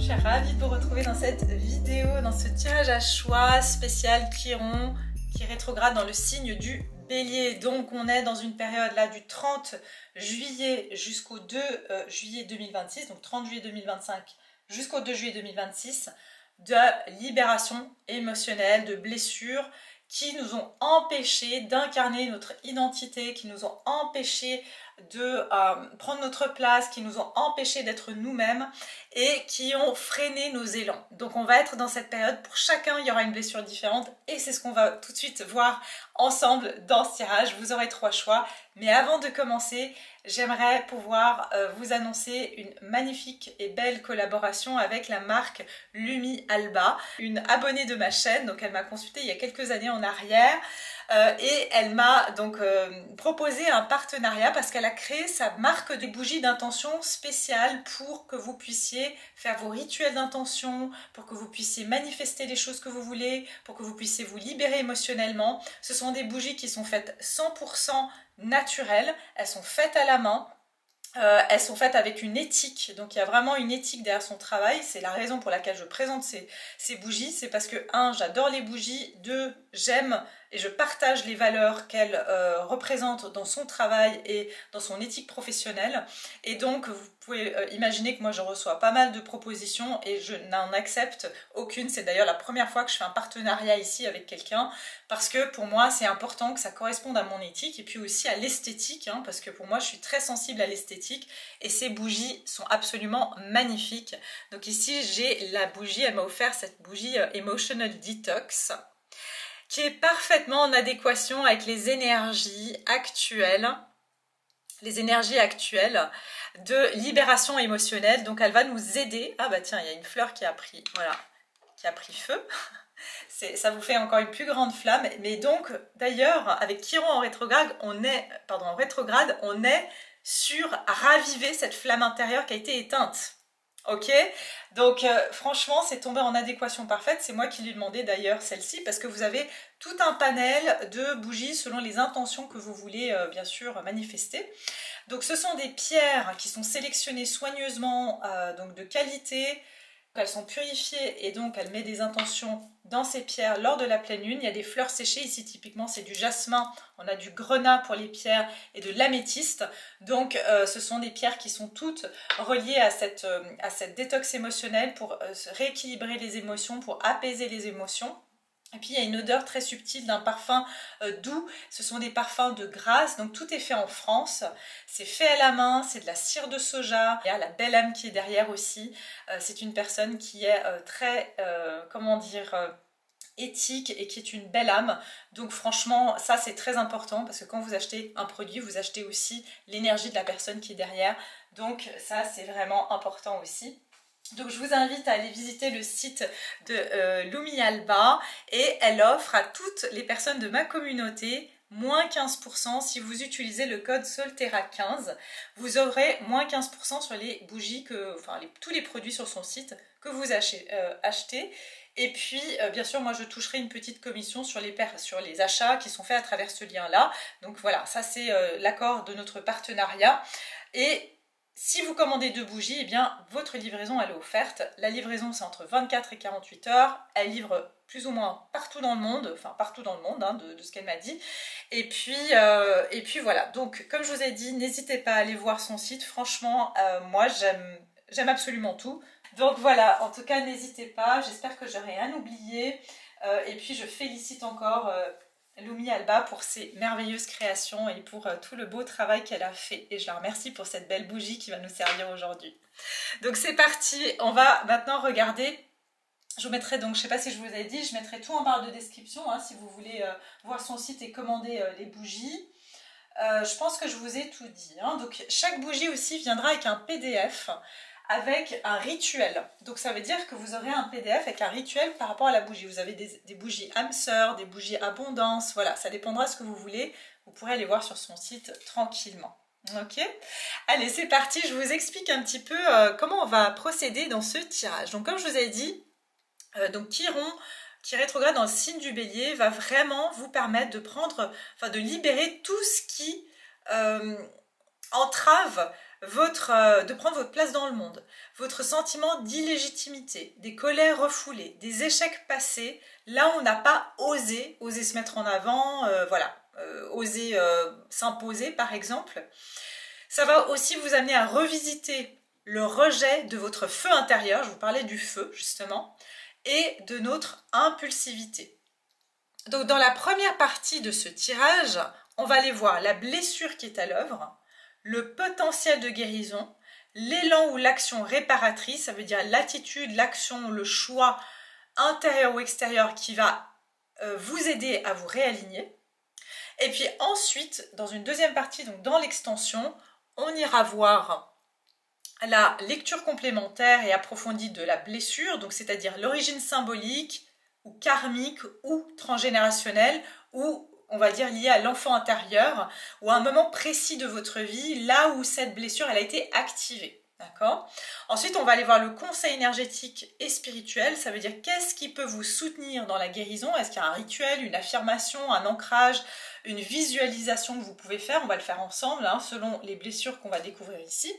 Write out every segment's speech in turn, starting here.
Je suis ravie de vous retrouver dans cette vidéo, dans ce tirage à choix spécial Chiron qui rétrograde dans le signe du Bélier. Donc on est dans une période là du 30 juillet jusqu'au 2 juillet 2026, donc 30 juillet 2025 jusqu'au 2 juillet 2026, de libération émotionnelle, de blessures qui nous ont empêchés d'incarner notre identité, qui nous ont empêchés de prendre notre place, qui nous ont empêchés d'être nous-mêmes et qui ont freiné nos élans. Donc on va être dans cette période, pour chacun il y aura une blessure différente et c'est ce qu'on va tout de suite voir ensemble dans ce tirage. Vous aurez 3 choix, mais avant de commencer, j'aimerais pouvoir vous annoncer une magnifique et belle collaboration avec la marque Lumi Alba, une abonnée de ma chaîne. Donc elle m'a consultée il y a quelques années en arrière et elle m'a donc proposé un partenariat parce qu'elle a créé sa marque de bougies d'intention spéciale pour que vous puissiez faire vos rituels d'intention, pour que vous puissiez manifester les choses que vous voulez, pour que vous puissiez vous libérer émotionnellement. Ce sont des bougies qui sont faites 100% naturelles, elles sont faites à la main. Elles sont faites avec une éthique, donc il y a vraiment une éthique derrière son travail. C'est la raison pour laquelle je présente ces bougies, c'est parce que 1, j'adore les bougies, 2, j'aime et je partage les valeurs qu'elle représente dans son travail et dans son éthique professionnelle. Et donc vous pouvez imaginer que moi je reçois pas mal de propositions et je n'en accepte aucune. C'est d'ailleurs la première fois que je fais un partenariat ici avec quelqu'un, parce que pour moi c'est important que ça corresponde à mon éthique et puis aussi à l'esthétique, hein, parce que pour moi je suis très sensible à l'esthétique et ces bougies sont absolument magnifiques. Donc ici j'ai la bougie, elle m'a offert cette bougie Emotional Detox qui est parfaitement en adéquation avec les énergies actuelles de libération émotionnelle. Donc elle va nous aider. Ah bah tiens, il y a une fleur qui a pris, voilà, qui a pris feu. Ça vous fait encore une plus grande flamme. Mais donc d'ailleurs avec Chiron en rétrograde, on est sur raviver cette flamme intérieure qui a été éteinte. Ok, donc franchement c'est tombé en adéquation parfaite. C'est moi qui lui ai demandé d'ailleurs celle-ci parce que vous avez tout un panel de bougies selon les intentions que vous voulez bien sûr manifester. Donc ce sont des pierres qui sont sélectionnées soigneusement, donc de qualité. Elles sont purifiées et donc elle met des intentions dans ces pierres lors de la pleine lune. Il y a des fleurs séchées ici, typiquement c'est du jasmin, on a du grenat pour les pierres et de l'améthyste. Donc ce sont des pierres qui sont toutes reliées à cette détox émotionnelle pour rééquilibrer les émotions, pour apaiser les émotions. Et puis il y a une odeur très subtile d'un parfum doux, ce sont des parfums de grâce, donc tout est fait en France, c'est fait à la main, c'est de la cire de soja. Il y a la belle âme qui est derrière aussi, c'est une personne qui est très, comment dire, éthique et qui est une belle âme. Donc franchement ça c'est très important parce que quand vous achetez un produit, vous achetez aussi l'énergie de la personne qui est derrière, donc ça c'est vraiment important aussi. Donc je vous invite à aller visiter le site de Lumi Alba et elle offre à toutes les personnes de ma communauté moins 15% si vous utilisez le code Solterra15. Vous aurez moins 15% sur les bougies, tous les produits sur son site que vous achetez. Et puis bien sûr moi je toucherai une petite commission sur les achats qui sont faits à travers ce lien là. Donc voilà, ça c'est l'accord de notre partenariat. Et si vous commandez 2 bougies, eh bien votre livraison elle est offerte. La livraison c'est entre 24 et 48 heures. Elle livre plus ou moins partout dans le monde, hein, de ce qu'elle m'a dit. Et puis voilà, donc comme je vous ai dit, n'hésitez pas à aller voir son site. Franchement, moi j'aime absolument tout. Donc voilà, en tout cas n'hésitez pas, j'espère que j'aurai rien oublié. Et puis je félicite encore Lumi Alba pour ses merveilleuses créations et pour tout le beau travail qu'elle a fait. Et je la remercie pour cette belle bougie qui va nous servir aujourd'hui. Donc c'est parti, on va maintenant regarder. Je vous mettrai donc, je ne sais pas si je vous ai dit, je mettrai tout en barre de description hein, si vous voulez voir son site et commander les bougies. Je pense que je vous ai tout dit. Hein. Donc chaque bougie aussi viendra avec un PDF avec un rituel. Donc ça veut dire que vous aurez un PDF avec un rituel par rapport à la bougie. Vous avez des bougies âme sœur, des bougies abondance, voilà, ça dépendra de ce que vous voulez. Vous pourrez aller voir sur son site tranquillement. Ok, allez c'est parti, je vous explique un petit peu comment on va procéder dans ce tirage. Donc comme je vous ai dit, donc Chiron qui rétrograde dans le signe du Bélier va vraiment vous permettre de libérer tout ce qui entrave de prendre votre place dans le monde, votre sentiment d'illégitimité, des colères refoulées, des échecs passés, là on n'a pas osé se mettre en avant, voilà, oser s'imposer par exemple. Ça va aussi vous amener à revisiter le rejet de votre feu intérieur, je vous parlais du feu justement, et de notre impulsivité. Donc dans la première partie de ce tirage, on va aller voir la blessure qui est à l'œuvre, le potentiel de guérison, l'élan ou l'action réparatrice, ça veut dire l'attitude, l'action, le choix intérieur ou extérieur qui va vous aider à vous réaligner. Et puis ensuite, dans une deuxième partie, donc dans l'extension, on ira voir la lecture complémentaire et approfondie de la blessure, donc c'est-à-dire l'origine symbolique ou karmique ou transgénérationnelle ou on va dire liée à l'enfant intérieur ou à un moment précis de votre vie, là où cette blessure elle a été activée. D'accord ? Ensuite, on va aller voir le conseil énergétique et spirituel. Ça veut dire qu'est-ce qui peut vous soutenir dans la guérison? Est-ce qu'il y a un rituel, une affirmation, un ancrage, une visualisation que vous pouvez faire? On va le faire ensemble, hein, selon les blessures qu'on va découvrir ici.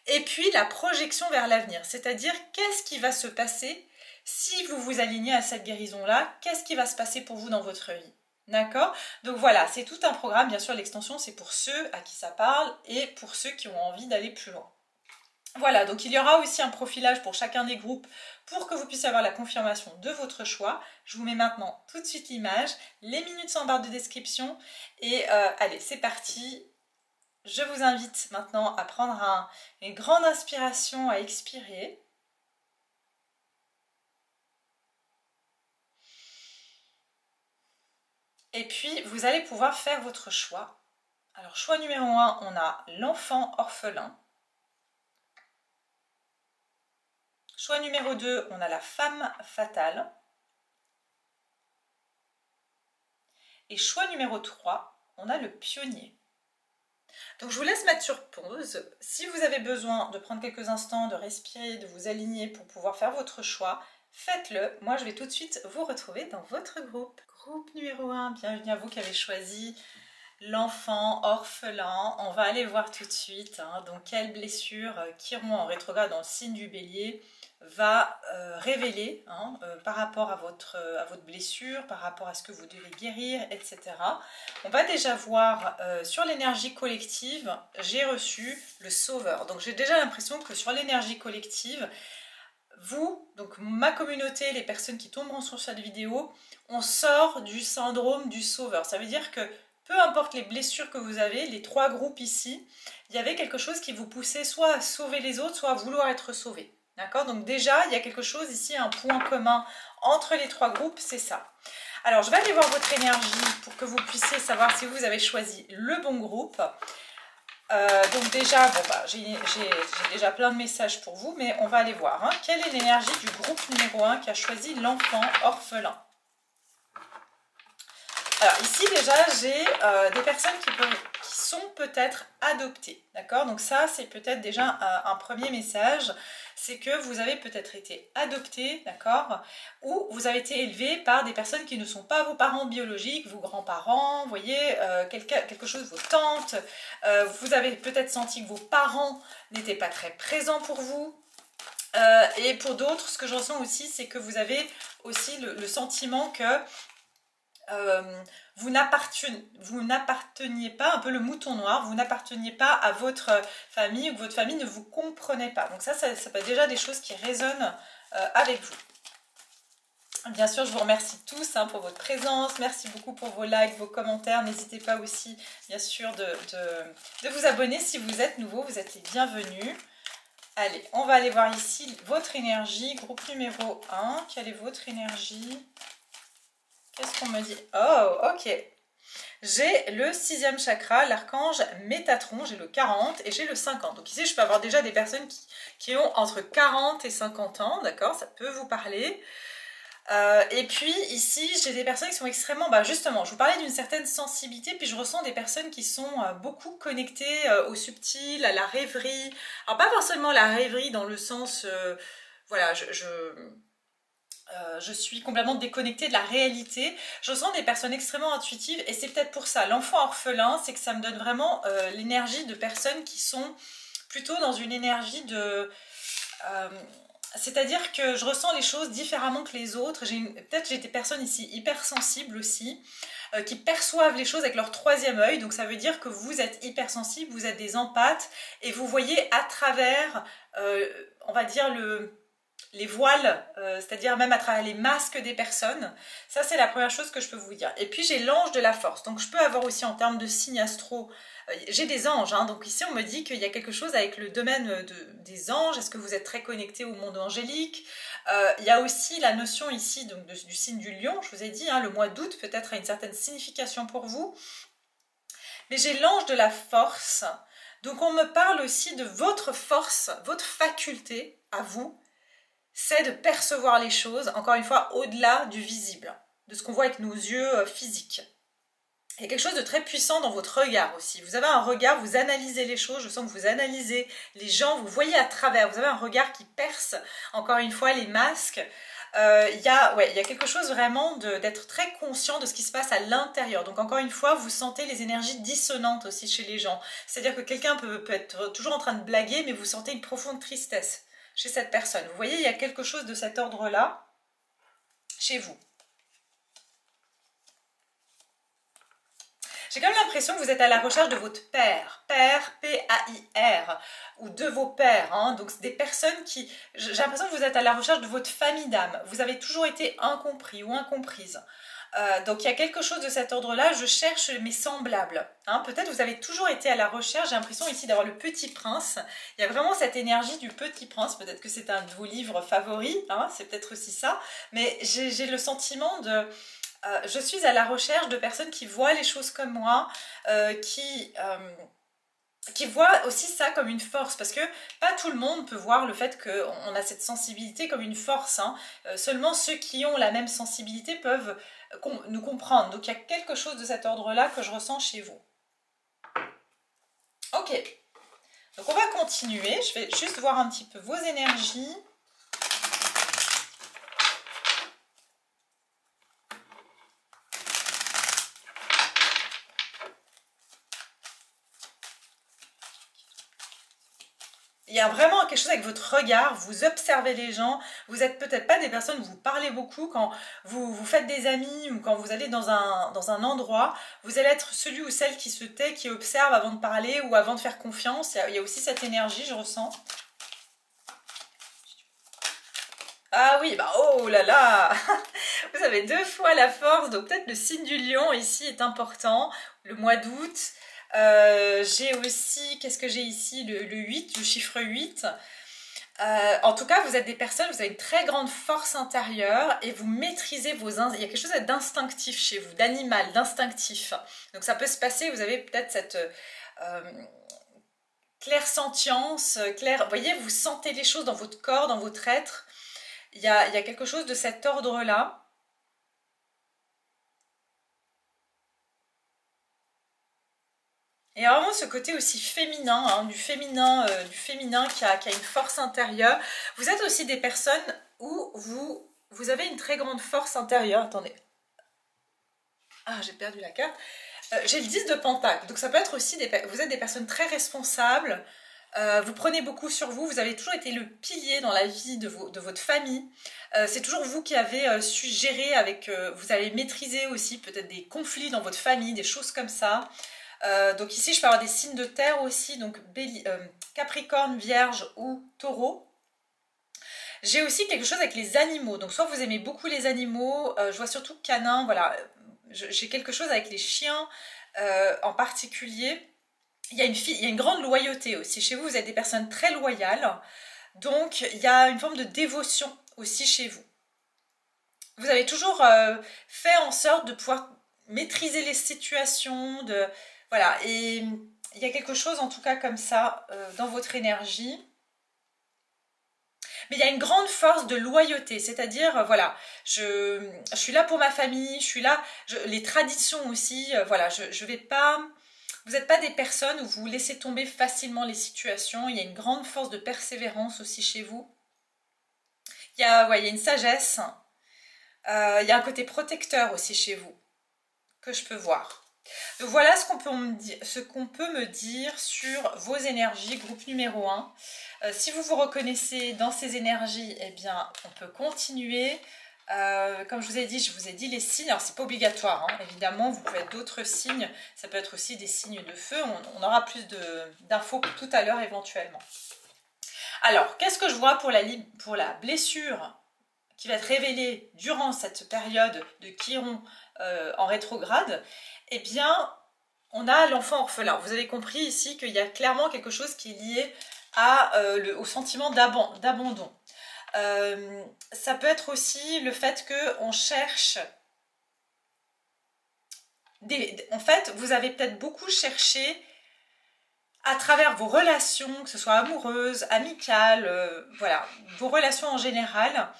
Et puis, la projection vers l'avenir. C'est-à-dire, qu'est-ce qui va se passer si vous vous alignez à cette guérison-là? Qu'est-ce qui va se passer pour vous dans votre vie? D'accord? Donc voilà, c'est tout un programme. Bien sûr, l'extension, c'est pour ceux à qui ça parle et pour ceux qui ont envie d'aller plus loin. Voilà, donc il y aura aussi un profilage pour chacun des groupes pour que vous puissiez avoir la confirmation de votre choix. Je vous mets maintenant tout de suite l'image, les minutes sont en barre de description et allez, c'est parti. Je vous invite maintenant à prendre une grande inspiration, à expirer. Et puis, vous allez pouvoir faire votre choix. Alors, choix numéro 1, on a l'enfant orphelin. Choix numéro 2, on a la femme fatale. Et choix numéro 3, on a le pionnier. Donc je vous laisse mettre sur pause. Si vous avez besoin de prendre quelques instants, de respirer, de vous aligner pour pouvoir faire votre choix, faites-le. Moi, je vais tout de suite vous retrouver dans votre groupe. Groupe numéro 1, bienvenue à vous qui avez choisi l'enfant orphelin. On va aller voir tout de suite donc quelle blessure Chiron en rétrograde dans le signe du Bélier va révéler par rapport à votre blessure, par rapport à ce que vous devez guérir, etc. On va déjà voir sur l'énergie collective, j'ai reçu le sauveur. Donc j'ai déjà l'impression que sur l'énergie collective, vous, donc ma communauté, les personnes qui tomberont sur cette vidéo, on sort du syndrome du sauveur. Ça veut dire que peu importe les blessures que vous avez, les 3 groupes ici, il y avait quelque chose qui vous poussait soit à sauver les autres, soit à vouloir être sauvé. D'accord? Donc déjà, il y a quelque chose ici, un point commun entre les 3 groupes, c'est ça. Alors, je vais aller voir votre énergie pour que vous puissiez savoir si vous avez choisi le bon groupe. Donc déjà, j'ai déjà plein de messages pour vous, mais on va aller voir. Quelle est l'énergie du groupe numéro 1 qui a choisi l'enfant orphelin? Alors ici déjà, j'ai des personnes qui sont peut-être adoptées, d'accord? Donc ça, c'est peut-être déjà un premier message, c'est que vous avez peut-être été adopté, d'accord? Ou vous avez été élevé par des personnes qui ne sont pas vos parents biologiques, vos grands-parents, vous voyez, quelque chose, vos tantes. Vous avez peut-être senti que vos parents n'étaient pas très présents pour vous. Et pour d'autres, ce que je ressens aussi, c'est que vous avez aussi le sentiment que vous n'apparteniez pas, un peu le mouton noir, vous n'apparteniez pas à votre famille ou que votre famille ne vous comprenait pas. Donc ça peut être déjà des choses qui résonnent avec vous. Bien sûr, je vous remercie tous pour votre présence. Merci beaucoup pour vos likes, vos commentaires. N'hésitez pas aussi, bien sûr, de vous abonner si vous êtes nouveau. Vous êtes les bienvenus. Allez, on va aller voir ici votre énergie. Groupe numéro 1. Quelle est votre énergie ? Qu'est-ce qu'on me dit? Oh, ok. J'ai le 6e chakra, l'archange Métatron, j'ai le 40 et j'ai le 50. Donc ici, je peux avoir déjà des personnes qui ont entre 40 et 50 ans, d'accord? Ça peut vous parler. Et puis ici, j'ai des personnes qui sont extrêmement... justement, je vous parlais d'une certaine sensibilité, puis je ressens des personnes qui sont beaucoup connectées au subtil, à la rêverie. Alors pas forcément la rêverie dans le sens... voilà, je suis complètement déconnectée de la réalité. Je ressens des personnes extrêmement intuitives et c'est peut-être pour ça. L'enfant orphelin, c'est que ça me donne vraiment l'énergie de personnes qui sont plutôt dans une énergie de... c'est-à-dire que je ressens les choses différemment que les autres. Peut-être j'ai des personnes ici hypersensibles aussi, qui perçoivent les choses avec leur troisième œil. Donc ça veut dire que vous êtes hypersensibles, vous êtes des empathes et vous voyez à travers, on va dire, les voiles, c'est-à-dire même à travers les masques des personnes. Ça, c'est la première chose que je peux vous dire. Et puis, j'ai l'ange de la force. Donc, je peux avoir aussi en termes de signes astro, j'ai des anges. Hein, donc, ici, on me dit qu'il y a quelque chose avec le domaine des anges. Est-ce que vous êtes très connecté au monde angélique? Il y a aussi la notion ici donc, du signe du lion. Je vous ai dit, hein, le mois d'août peut-être a une certaine signification pour vous. Mais j'ai l'ange de la force. Donc, on me parle aussi de votre force, votre faculté à vous, c'est de percevoir les choses, encore une fois, au-delà du visible, de ce qu'on voit avec nos yeux physiques. Il y a quelque chose de très puissant dans votre regard aussi. Vous avez un regard, vous analysez les choses, je sens que vous analysez les gens, vous voyez à travers, vous avez un regard qui perce, encore une fois, les masques. Il y a quelque chose vraiment d'être très conscient de ce qui se passe à l'intérieur. Donc encore une fois, vous sentez les énergies dissonantes aussi chez les gens. C'est-à-dire que quelqu'un peut être toujours en train de blaguer, mais vous sentez une profonde tristesse chez cette personne. Vous voyez, il y a quelque chose de cet ordre-là chez vous. J'ai quand même l'impression que vous êtes à la recherche de votre père, P-A-I-R, ou de vos pères, hein, donc des personnes qui... J'ai l'impression que vous êtes à la recherche de votre famille d'âme. Vous avez toujours été incompris ou incomprise. Donc il y a quelque chose de cet ordre-là, je cherche mes semblables. Hein, peut-être vous avez toujours été à la recherche, j'ai l'impression ici d'avoir le Petit Prince. Il y a vraiment cette énergie du Petit Prince, peut-être que c'est un de vos livres favoris, hein, c'est peut-être aussi ça. Mais j'ai le sentiment de... je suis à la recherche de personnes qui voient les choses comme moi, qui voient aussi ça comme une force, parce que pas tout le monde peut voir le fait qu'on a cette sensibilité comme une force. Hein. Seulement ceux qui ont la même sensibilité peuvent nous comprendre. Donc il y a quelque chose de cet ordre-là que je ressens chez vous. Ok, donc on va continuer. Je vais juste voir un petit peu vos énergies. Il y a vraiment quelque chose avec votre regard, vous observez les gens, vous n'êtes peut-être pas des personnes où vous parlez beaucoup, quand vous faites des amis ou quand vous allez dans un endroit, vous allez être celui ou celle qui se tait, qui observe avant de parler ou avant de faire confiance. Il y a aussi cette énergie, je ressens. Ah oui, bah oh là là. Vous avez 2 fois la force, donc peut-être le signe du lion ici est important, le mois d'août. J'ai aussi, qu'est-ce que j'ai ici, le 8, le chiffre 8. En tout cas, vous êtes des personnes, vous avez une très grande force intérieure et vous maîtrisez vos... Il y a quelque chose d'instinctif chez vous, d'animal, d'instinctif. Donc ça peut se passer, vous avez peut-être cette clairsentience, vous voyez, vous sentez les choses dans votre corps, dans votre être. Il y a quelque chose de cet ordre-là. Et vraiment ce côté aussi féminin, hein, du féminin qui a une force intérieure. Vous êtes aussi des personnes où vous avez une très grande force intérieure. Attendez. Ah, j'ai perdu la carte. J'ai le 10 de Pentacle. Donc ça peut être aussi, vous êtes des personnes très responsables. Vous prenez beaucoup sur vous. Vous avez toujours été le pilier dans la vie de votre famille. C'est toujours vous qui avez su gérer avec... vous avez maîtrisé aussi peut-être des conflits dans votre famille, des choses comme ça. Donc ici je peux avoir des signes de terre aussi, donc Capricorne, Vierge ou Taureau. J'ai aussi quelque chose avec les animaux, donc soit vous aimez beaucoup les animaux, je vois surtout canins, voilà, j'ai quelque chose avec les chiens en particulier. Il y a une grande loyauté aussi, chez vous vous êtes des personnes très loyales, donc il y a une forme de dévotion aussi chez vous. Vous avez toujours fait en sorte de pouvoir maîtriser les situations, voilà, et il y a quelque chose en tout cas comme ça dans votre énergie. Mais il y a une grande force de loyauté, c'est-à-dire, voilà, je suis là pour ma famille, je suis là, les traditions aussi, voilà, je vais pas... Vous n'êtes pas des personnes où vous laissez tomber facilement les situations, il y a une grande force de persévérance aussi chez vous. Il y a une sagesse, il y a un côté protecteur aussi chez vous, que je peux voir. Donc voilà ce qu'on peut me dire sur vos énergies, groupe numéro 1. Si vous vous reconnaissez dans ces énergies, eh bien, on peut continuer. Comme je vous ai dit les signes, alors c'est pas obligatoire, hein, évidemment, vous pouvez être d'autres signes, ça peut être aussi des signes de feu, on aura plus d'infos tout à l'heure éventuellement. Alors, qu'est-ce que je vois pour la blessure qui va être révélée durant cette période de Chiron en rétrograde? Eh bien, on a l'enfant orphelin. Vous avez compris ici qu'il y a clairement quelque chose qui est lié au sentiment d'abandon. Ça peut être aussi le fait qu'on cherche... En fait, vous avez peut-être beaucoup cherché à travers vos relations, que ce soit amoureuses, amicales, voilà, vos relations en général.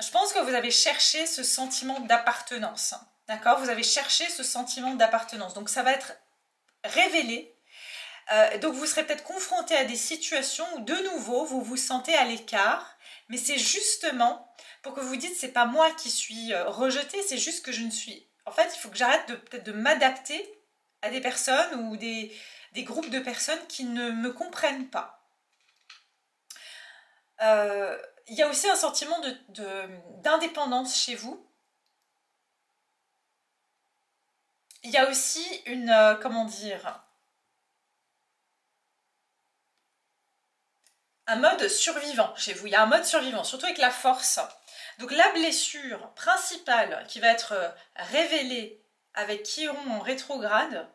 Je pense que vous avez cherché ce sentiment d'appartenance. D'accord? Vous avez cherché ce sentiment d'appartenance. Donc ça va être révélé. Donc vous serez peut-être confronté à des situations où de nouveau vous vous sentez à l'écart. Mais c'est justement pour que vous dites c'est pas moi qui suis rejetée, c'est juste que je ne suis... En fait, il faut que j'arrête peut-être de m'adapter à des personnes ou des groupes de personnes qui ne me comprennent pas. Il y a aussi un sentiment d'indépendance chez vous. Il y a aussi une, comment dire, un mode survivant chez vous. Il y a un mode survivant, surtout avec la force. Donc la blessure principale qui va être révélée avec Chiron en rétrograde,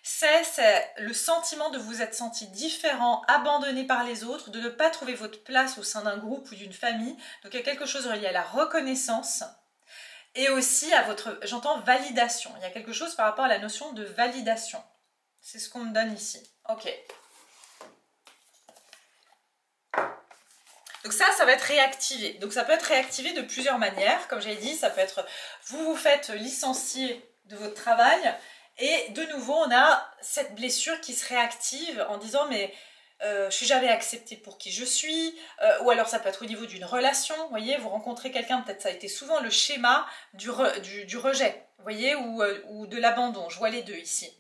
c'est le sentiment de vous être senti différent, abandonné par les autres, de ne pas trouver votre place au sein d'un groupe ou d'une famille. Donc il y a quelque chose relié à la reconnaissance et aussi à votre, j'entends, validation. Il y a quelque chose par rapport à la notion de validation. C'est ce qu'on me donne ici. Ok. Donc ça va être réactivé. Donc ça peut être réactivé de plusieurs manières. Comme j'avais dit, ça peut être vous faites licencier de votre travail et de nouveau on a cette blessure qui se réactive en disant mais je suis jamais acceptée pour qui je suis, ou alors ça peut être au niveau d'une relation, vous voyez, vous rencontrez quelqu'un, peut-être ça a été souvent le schéma du rejet, vous voyez, ou de l'abandon, je vois les deux ici.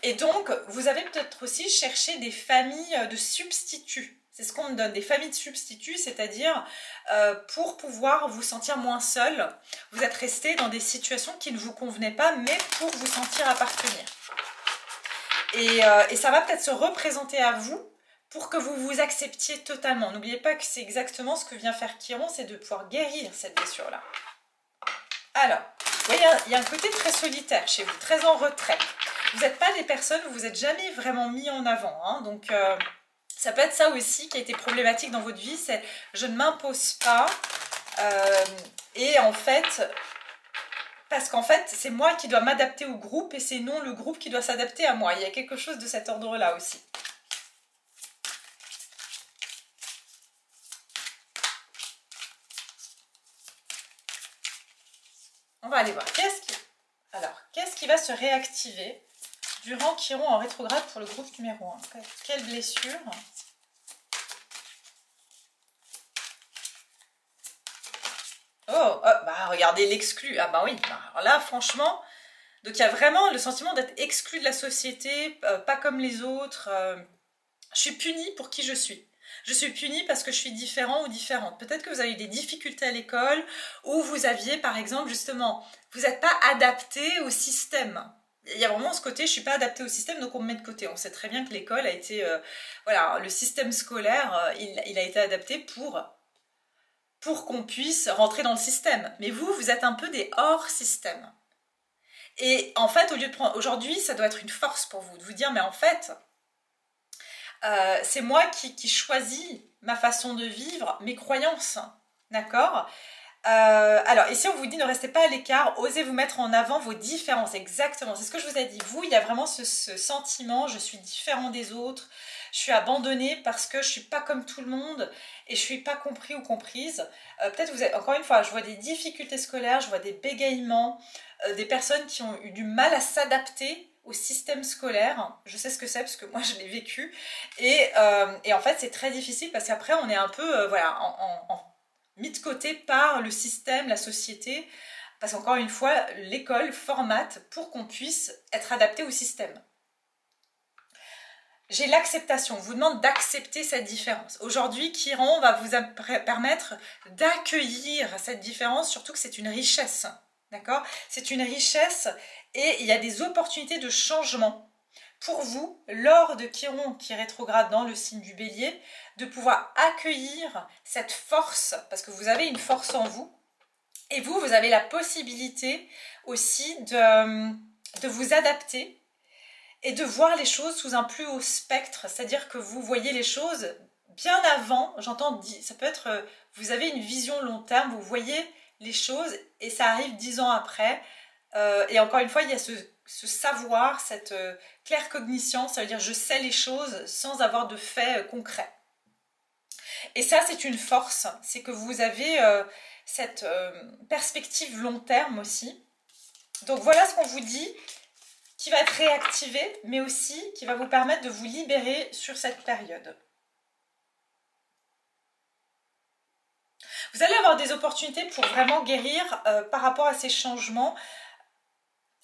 Et donc, vous avez peut-être aussi cherché des familles de substituts. C'est ce qu'on me donne, des familles de substituts, c'est-à-dire pour pouvoir vous sentir moins seul. Vous êtes resté dans des situations qui ne vous convenaient pas, mais pour vous sentir appartenir. Et ça va peut-être se représenter à vous pour que vous vous acceptiez totalement. N'oubliez pas que c'est exactement ce que vient faire Chiron, c'est de pouvoir guérir cette blessure-là. Alors, vous voyez, il y a un côté très solitaire chez vous, très en retrait. Vous n'êtes pas des personnes où vous n'êtes jamais vraiment mis en avant. Hein, donc, ça peut être ça aussi qui a été problématique dans votre vie, c'est je ne m'impose pas. Et en fait, parce qu'en fait, c'est moi qui dois m'adapter au groupe et c'est non le groupe qui doit s'adapter à moi. Il y a quelque chose de cet ordre-là aussi. On va aller voir. Qu'est-ce qui va se réactiver durant Chiron en rétrograde pour le groupe numéro 1? Quelle blessure? Oh, bah regardez l'exclu. Ah bah oui, alors là franchement, donc il y a vraiment le sentiment d'être exclu de la société, pas comme les autres. Je suis punie pour qui je suis. Je suis punie parce que je suis différent ou différente. Peut-être que vous avez eu des difficultés à l'école ou vous aviez par exemple justement, vous n'êtes pas adapté au système. Il y a vraiment ce côté, je ne suis pas adaptée au système, donc on me met de côté. On sait très bien que l'école a été, voilà, le système scolaire, il a été adapté pour qu'on puisse rentrer dans le système. Mais vous êtes un peu des hors-système. Et en fait, au lieu de prendre... Aujourd'hui, ça doit être une force pour vous, de vous dire, mais en fait, c'est moi qui choisis ma façon de vivre, mes croyances. D'accord ? Alors, ici, on vous dit ne restez pas à l'écart, osez vous mettre en avant vos différences. Exactement, c'est ce que je vous ai dit. Vous, il y a vraiment ce sentiment, je suis différent des autres, je suis abandonnée parce que je ne suis pas comme tout le monde et je ne suis pas compris ou comprise. Peut-être vous êtes, encore une fois, je vois des difficultés scolaires, je vois des bégaiements, des personnes qui ont eu du mal à s'adapter au système scolaire. Je sais ce que c'est parce que moi, je l'ai vécu. Et en fait, c'est très difficile parce qu'après, on est un peu voilà, mis de côté par le système, la société. Parce qu'encore une fois, l'école formate pour qu'on puisse être adapté au système. J'ai l'acceptation, on vous demande d'accepter cette différence. Aujourd'hui, Chiron va vous permettre d'accueillir cette différence, surtout que c'est une richesse. D'accord? C'est une richesse et il y a des opportunités de changement pour vous, lors de Chiron qui rétrograde dans le signe du Bélier, de pouvoir accueillir cette force, parce que vous avez une force en vous, et vous avez la possibilité aussi de vous adapter et de voir les choses sous un plus haut spectre, c'est-à-dire que vous voyez les choses bien avant, j'entends, ça peut être, vous avez une vision long terme, vous voyez les choses et ça arrive 10 ans après, et encore une fois, il y a ce savoir, cette claircognition, ça veut dire je sais les choses sans avoir de faits concrets. Et ça, c'est une force, c'est que vous avez cette perspective long terme aussi. Donc voilà ce qu'on vous dit, qui va être réactivé, mais aussi qui va vous permettre de vous libérer sur cette période. Vous allez avoir des opportunités pour vraiment guérir par rapport à ces changements.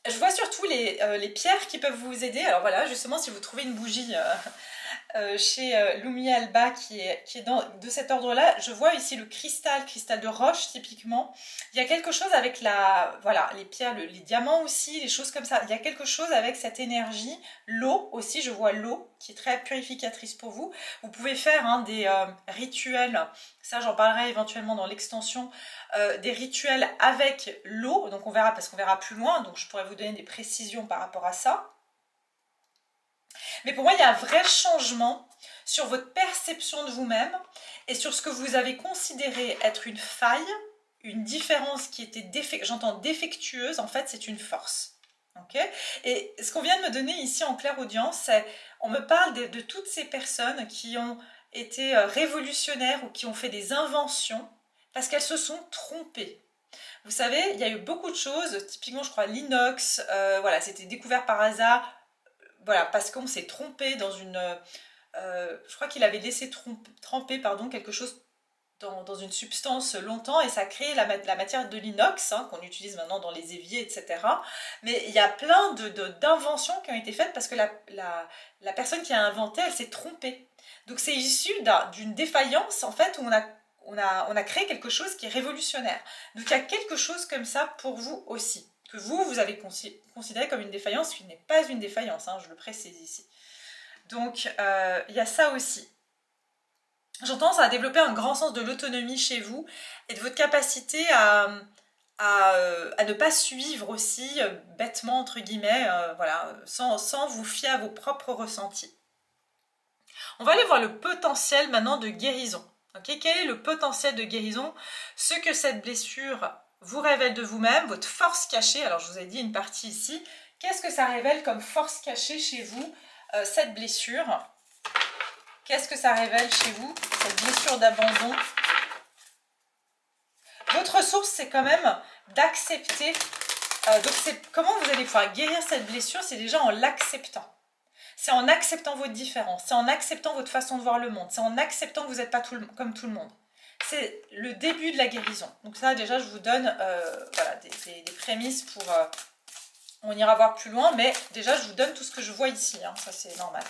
Je vois surtout les pierres qui peuvent vous aider. Alors voilà, justement, si vous trouvez une bougie chez Lumi Alba qui est de cet ordre-là, je vois ici le cristal de roche typiquement. Il y a quelque chose avec voilà, les pierres, les diamants aussi, les choses comme ça. Il y a quelque chose avec cette énergie. L'eau aussi, je vois l'eau qui est très purificatrice pour vous. Vous pouvez faire des rituels, ça j'en parlerai éventuellement dans l'extension, des rituels avec l'eau. Donc on verra, parce qu'on verra plus loin, donc je pourrais vous donner des précisions par rapport à ça. Mais pour moi, il y a un vrai changement sur votre perception de vous-même et sur ce que vous avez considéré être une faille, une différence qui était j'entends défectueuse, en fait, c'est une force. Okay, et ce qu'on vient de me donner ici en claire audience, c'est on me parle de toutes ces personnes qui ont été révolutionnaires ou qui ont fait des inventions parce qu'elles se sont trompées. Vous savez, il y a eu beaucoup de choses, typiquement, je crois, l'inox, voilà, c'était découvert par hasard. Voilà, parce qu'on s'est trompé dans une... je crois qu'il avait laissé tremper quelque chose dans une substance longtemps et ça a créé la matière de l'inox qu'on utilise maintenant dans les éviers, etc. Mais il y a plein d'inventions qui ont été faites parce que la personne qui a inventé, elle s'est trompée. Donc c'est issu d'une défaillance en fait où on a créé quelque chose qui est révolutionnaire. Donc il y a quelque chose comme ça pour vous aussi, que vous avez considéré comme une défaillance, qui n'est pas une défaillance, je le précise ici. Donc, il y a ça aussi. J'entends ça à développer un grand sens de l'autonomie chez vous et de votre capacité à ne pas suivre aussi bêtement, entre guillemets, voilà, sans vous fier à vos propres ressentis. On va aller voir le potentiel maintenant de guérison. Okay, quel est le potentiel de guérison? Ce que cette blessure vous révèle de vous-même, votre force cachée. Alors je vous ai dit une partie ici. Qu'est-ce que ça révèle comme force cachée chez vous, cette blessure? Qu'est-ce que ça révèle chez vous, cette blessure d'abandon? Votre ressource, c'est quand même d'accepter. Donc comment vous allez pouvoir guérir cette blessure? C'est déjà en l'acceptant. C'est en acceptant votre différence, c'est en acceptant votre façon de voir le monde, c'est en acceptant que vous n'êtes pas comme tout le monde. C'est le début de la guérison. Donc ça, déjà, je vous donne voilà, des prémices pour... on ira voir plus loin, mais déjà, je vous donne tout ce que je vois ici. Ça, c'est normal.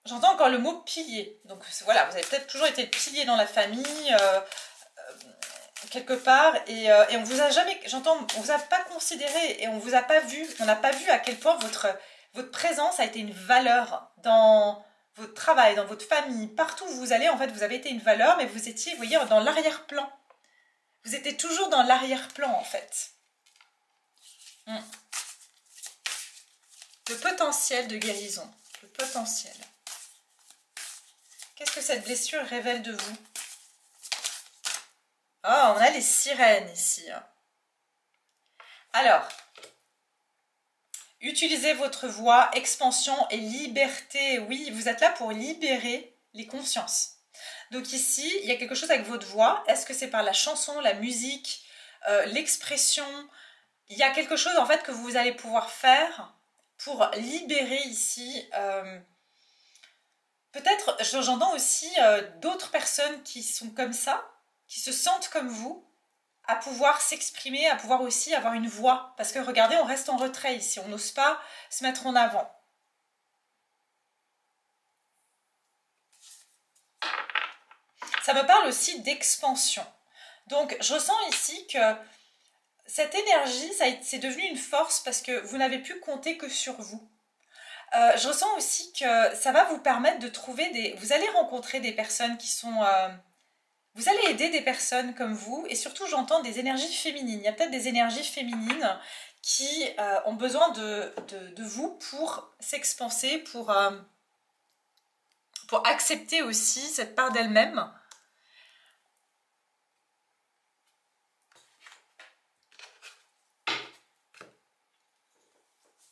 J'entends encore le mot pilier. Donc voilà, vous avez peut-être toujours été pilier dans la famille, quelque part, et on vous a jamais, j'entends, on vous a pas considéré et on vous a pas vu, on n'a pas vu à quel point votre présence a été une valeur dans votre travail, dans votre famille, partout où vous allez, en fait, vous avez été une valeur, mais vous étiez, vous voyez, dans l'arrière-plan. Vous étiez toujours dans l'arrière-plan, en fait. Le potentiel de guérison, le potentiel. Qu'est-ce que cette blessure révèle de vous? Ah, on a les sirènes ici. Alors, utilisez votre voix, expansion et liberté. Oui, vous êtes là pour libérer les consciences. Donc ici, il y a quelque chose avec votre voix. Est-ce que c'est par la chanson, la musique, l'expression? Il y a quelque chose en fait que vous allez pouvoir faire pour libérer ici... peut-être, j'entends aussi d'autres personnes qui sont comme ça, qui se sentent comme vous, à pouvoir s'exprimer, à pouvoir aussi avoir une voix. Parce que regardez, on reste en retrait ici, on n'ose pas se mettre en avant. Ça me parle aussi d'expansion. Donc, je ressens ici que cette énergie, c'est devenu une force parce que vous n'avez plus compté que sur vous. Je ressens aussi que ça va vous permettre de trouver des... Vous allez rencontrer des personnes qui sont... vous allez aider des personnes comme vous et surtout, j'entends des énergies féminines. Il y a peut-être des énergies féminines qui ont besoin de vous pour s'expanser, pour accepter aussi cette part d'elle-même.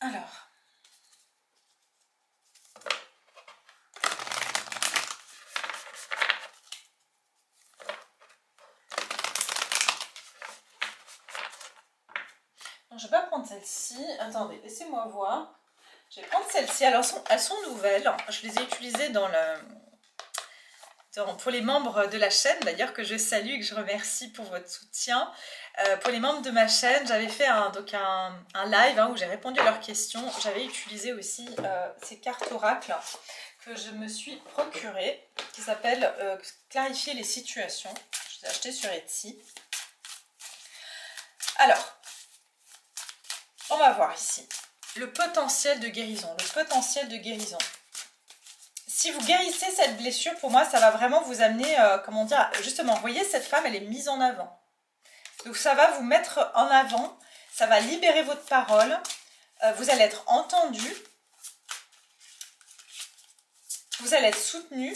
Alors, je ne vais pas prendre celle-ci. Attendez, laissez-moi voir. Je vais prendre celle-ci. Alors, elles sont nouvelles. Je les ai utilisées pour les membres de la chaîne, d'ailleurs, que je salue et que je remercie pour votre soutien. Pour les membres de ma chaîne, j'avais fait un live où j'ai répondu à leurs questions. J'avais utilisé aussi ces cartes oracles que je me suis procurées, qui s'appellent Clarifier les situations. Je les ai achetées sur Etsy. Alors, on va voir ici. Le potentiel de guérison. Le potentiel de guérison. Si vous guérissez cette blessure, pour moi, ça va vraiment vous amener, comment dire, justement, vous voyez, cette femme, elle est mise en avant. Donc, ça va vous mettre en avant, ça va libérer votre parole, vous allez être entendu, vous allez être soutenu.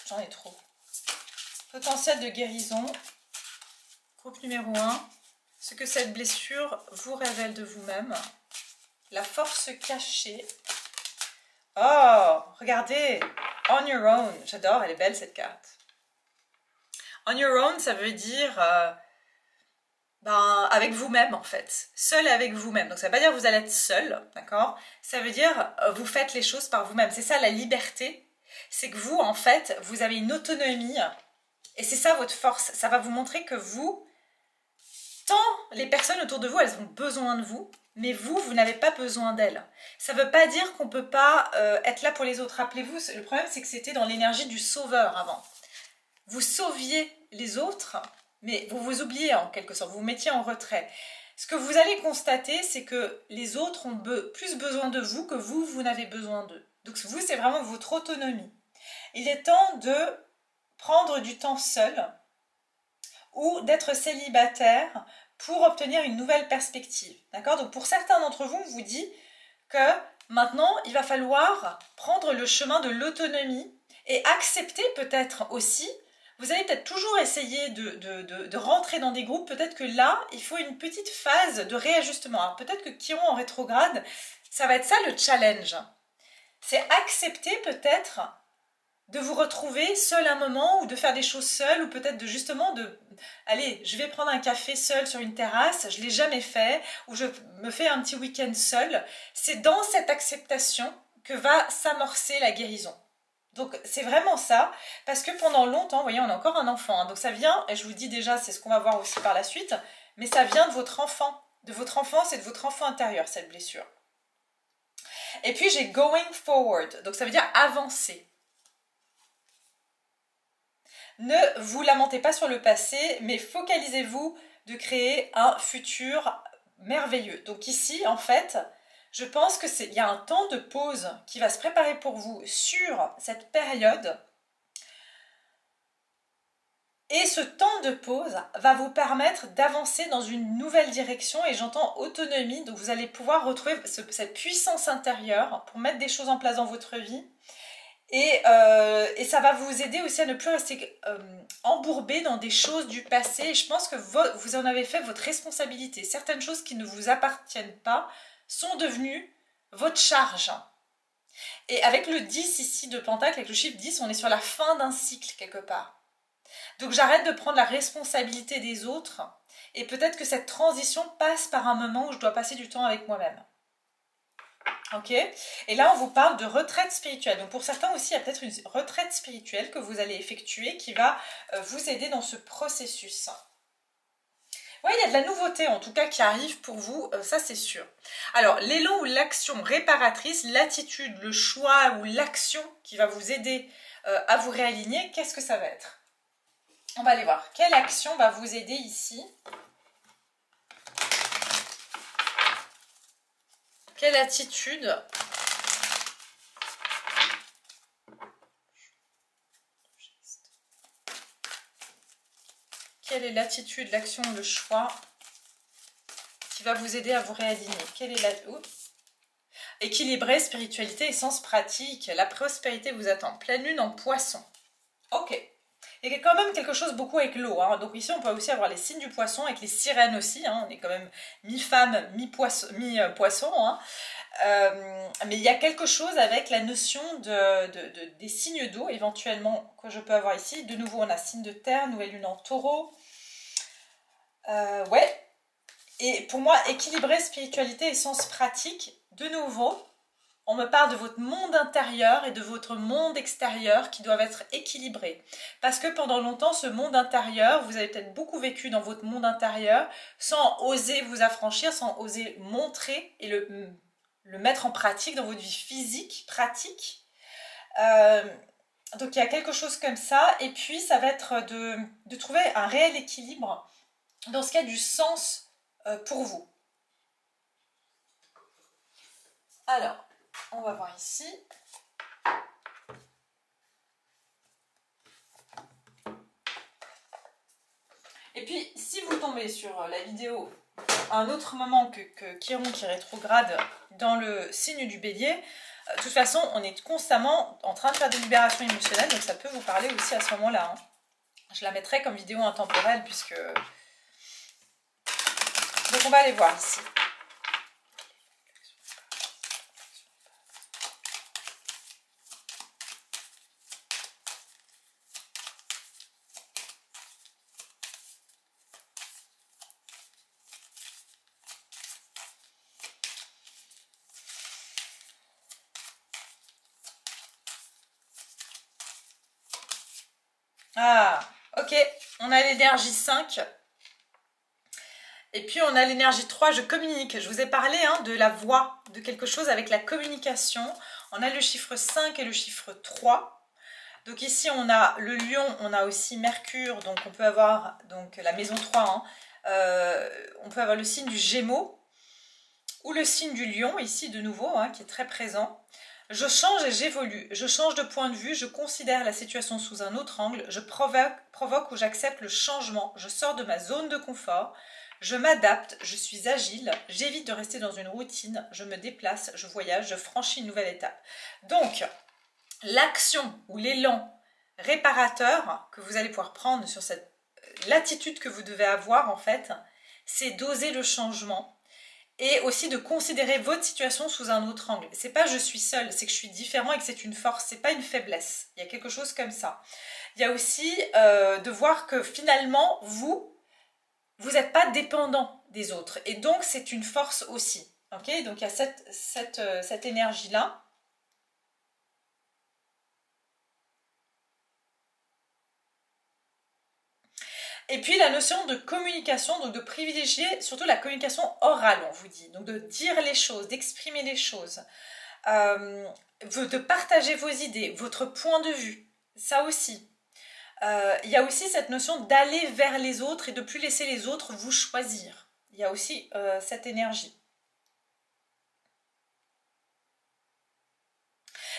J'en ai trop. Potentiel de guérison. Groupe numéro 1. Ce que cette blessure vous révèle de vous-même. La force cachée. Oh, regardez. On your own. J'adore, elle est belle cette carte. On your own, ça veut dire avec vous-même en fait. Seul avec vous-même. Donc ça ne veut pas dire que vous allez être seul, d'accord? Ça veut dire vous faites les choses par vous-même. C'est ça la liberté. C'est que vous, en fait, vous avez une autonomie. Et c'est ça votre force. Ça va vous montrer que vous... Tant les personnes autour de vous, elles ont besoin de vous, mais vous n'avez pas besoin d'elles. Ça ne veut pas dire qu'on ne peut pas être là pour les autres. Rappelez-vous, le problème, c'est que c'était dans l'énergie du sauveur avant. Vous sauviez les autres, mais vous vous oubliez en quelque sorte, vous vous mettiez en retrait. Ce que vous allez constater, c'est que les autres ont plus besoin de vous que vous n'avez besoin d'eux. Donc vous, c'est vraiment votre autonomie. Il est temps de prendre du temps seul, ou d'être célibataire pour obtenir une nouvelle perspective. D'accord? Donc pour certains d'entre vous, on vous dit que maintenant, il va falloir prendre le chemin de l'autonomie et accepter peut-être aussi, vous allez peut-être toujours essayer de rentrer dans des groupes, peut-être que là, il faut une petite phase de réajustement. Alors peut-être que Chiron en rétrograde, ça va être ça le challenge. C'est accepter peut-être de vous retrouver seul un moment ou de faire des choses seul ou peut-être allez, je vais prendre un café seul sur une terrasse, je ne l'ai jamais fait, ou je me fais un petit week-end seul. C'est dans cette acceptation que va s'amorcer la guérison. Donc c'est vraiment ça, parce que pendant longtemps, vous voyez, on a encore un enfant, donc ça vient, et je vous dis déjà, c'est ce qu'on va voir aussi par la suite, mais ça vient de votre enfant, de votre enfance et de votre enfant intérieur, cette blessure. Et puis j'ai going forward, donc ça veut dire avancer. Ne vous lamentez pas sur le passé, mais focalisez-vous de créer un futur merveilleux. Donc ici, en fait, je pense qu'il y a un temps de pause qui va se préparer pour vous sur cette période. Et ce temps de pause va vous permettre d'avancer dans une nouvelle direction, et j'entends autonomie, donc vous allez pouvoir retrouver cette puissance intérieure pour mettre des choses en place dans votre vie. Et ça va vous aider aussi à ne plus rester embourbé dans des choses du passé. Et je pense que vous en avez fait votre responsabilité. Certaines choses qui ne vous appartiennent pas sont devenues votre charge. Et avec le 10 ici de Pentacle, avec le chiffre 10, on est sur la fin d'un cycle quelque part. Donc j'arrête de prendre la responsabilité des autres Et peut-être que cette transition passe par un moment où je dois passer du temps avec moi-même. Ok, et là on vous parle de retraite spirituelle. Donc pour certains aussi, il y a peut-être une retraite spirituelle que vous allez effectuer qui va vous aider dans ce processus. Oui, il y a de la nouveauté en tout cas qui arrive pour vous, ça c'est sûr. Alors l'élan ou l'action réparatrice, l'attitude, le choix ou l'action qui va vous aider à vous réaligner, qu'est-ce que ça va être? On va aller voir. Quelle action va vous aider ici? Quelle attitude? Quelle est l'attitude, l'action, le choix qui va vous aider à vous réaligner? Quelle est la... Équilibrer spiritualité et sens pratique. La prospérité vous attend. Pleine lune en poisson. Ok. Il y a quand même quelque chose beaucoup avec l'eau. Hein. Donc ici, on peut aussi avoir les signes du poisson, avec les sirènes aussi. Hein. On est quand même mi-femme, mi-poisson. Hein. Mais il y a quelque chose avec la notion des signes d'eau, éventuellement, que je peux avoir ici. De nouveau, on a signe de terre, nouvelle lune en taureau. Ouais. Et pour moi, équilibrer spiritualité et sens pratique, de nouveau, on me parle de votre monde intérieur et de votre monde extérieur qui doivent être équilibrés. Parce que pendant longtemps, ce monde intérieur, vous avez peut-être beaucoup vécu dans votre monde intérieur sans oser vous affranchir, sans oser montrer et le mettre en pratique dans votre vie physique, pratique. Donc il y a quelque chose comme ça. Et puis ça va être de trouver un réel équilibre dans ce qui a du sens pour vous. Alors, on va voir ici. Et puis, si vous tombez sur la vidéo à un autre moment que Chiron qui rétrograde dans le signe du bélier, de toute façon, on est constamment en train de faire des libérations émotionnelles, donc ça peut vous parler aussi à ce moment-là. Hein. Je la mettrai comme vidéo intemporelle, puisque... Donc on va aller voir ici. Ah, ok, on a l'énergie 5. Et puis on a l'énergie 3, je communique. Je vous ai parlé de la voix, de quelque chose avec la communication. On a le chiffre 5 et le chiffre 3. Donc ici on a le lion, on a aussi Mercure, donc on peut avoir donc la maison 3. On peut avoir le signe du Gémeaux ou le signe du lion, ici de nouveau, qui est très présent. Je change et j'évolue, je change de point de vue, je considère la situation sous un autre angle, je provoque ou j'accepte le changement, je sors de ma zone de confort, je m'adapte, je suis agile, j'évite de rester dans une routine, je me déplace, je voyage, je franchis une nouvelle étape. Donc, l'action ou l'élan réparateur que vous allez pouvoir prendre sur l'attitude que vous devez avoir en fait, c'est d'oser le changement. Et aussi de considérer votre situation sous un autre angle. C'est pas je suis seule, c'est que je suis différent et que c'est une force, c'est pas une faiblesse. Il y a quelque chose comme ça. Il y a aussi de voir que finalement, vous n'êtes pas dépendant des autres. Et donc, c'est une force aussi. Okay, donc, il y a cette énergie-là. Et puis la notion de communication, donc de privilégier surtout la communication orale, on vous dit. Donc de dire les choses, d'exprimer les choses, de partager vos idées, votre point de vue, ça aussi. Il y a aussi cette notion d'aller vers les autres et de ne plus laisser les autres vous choisir. Il y a aussi cette énergie.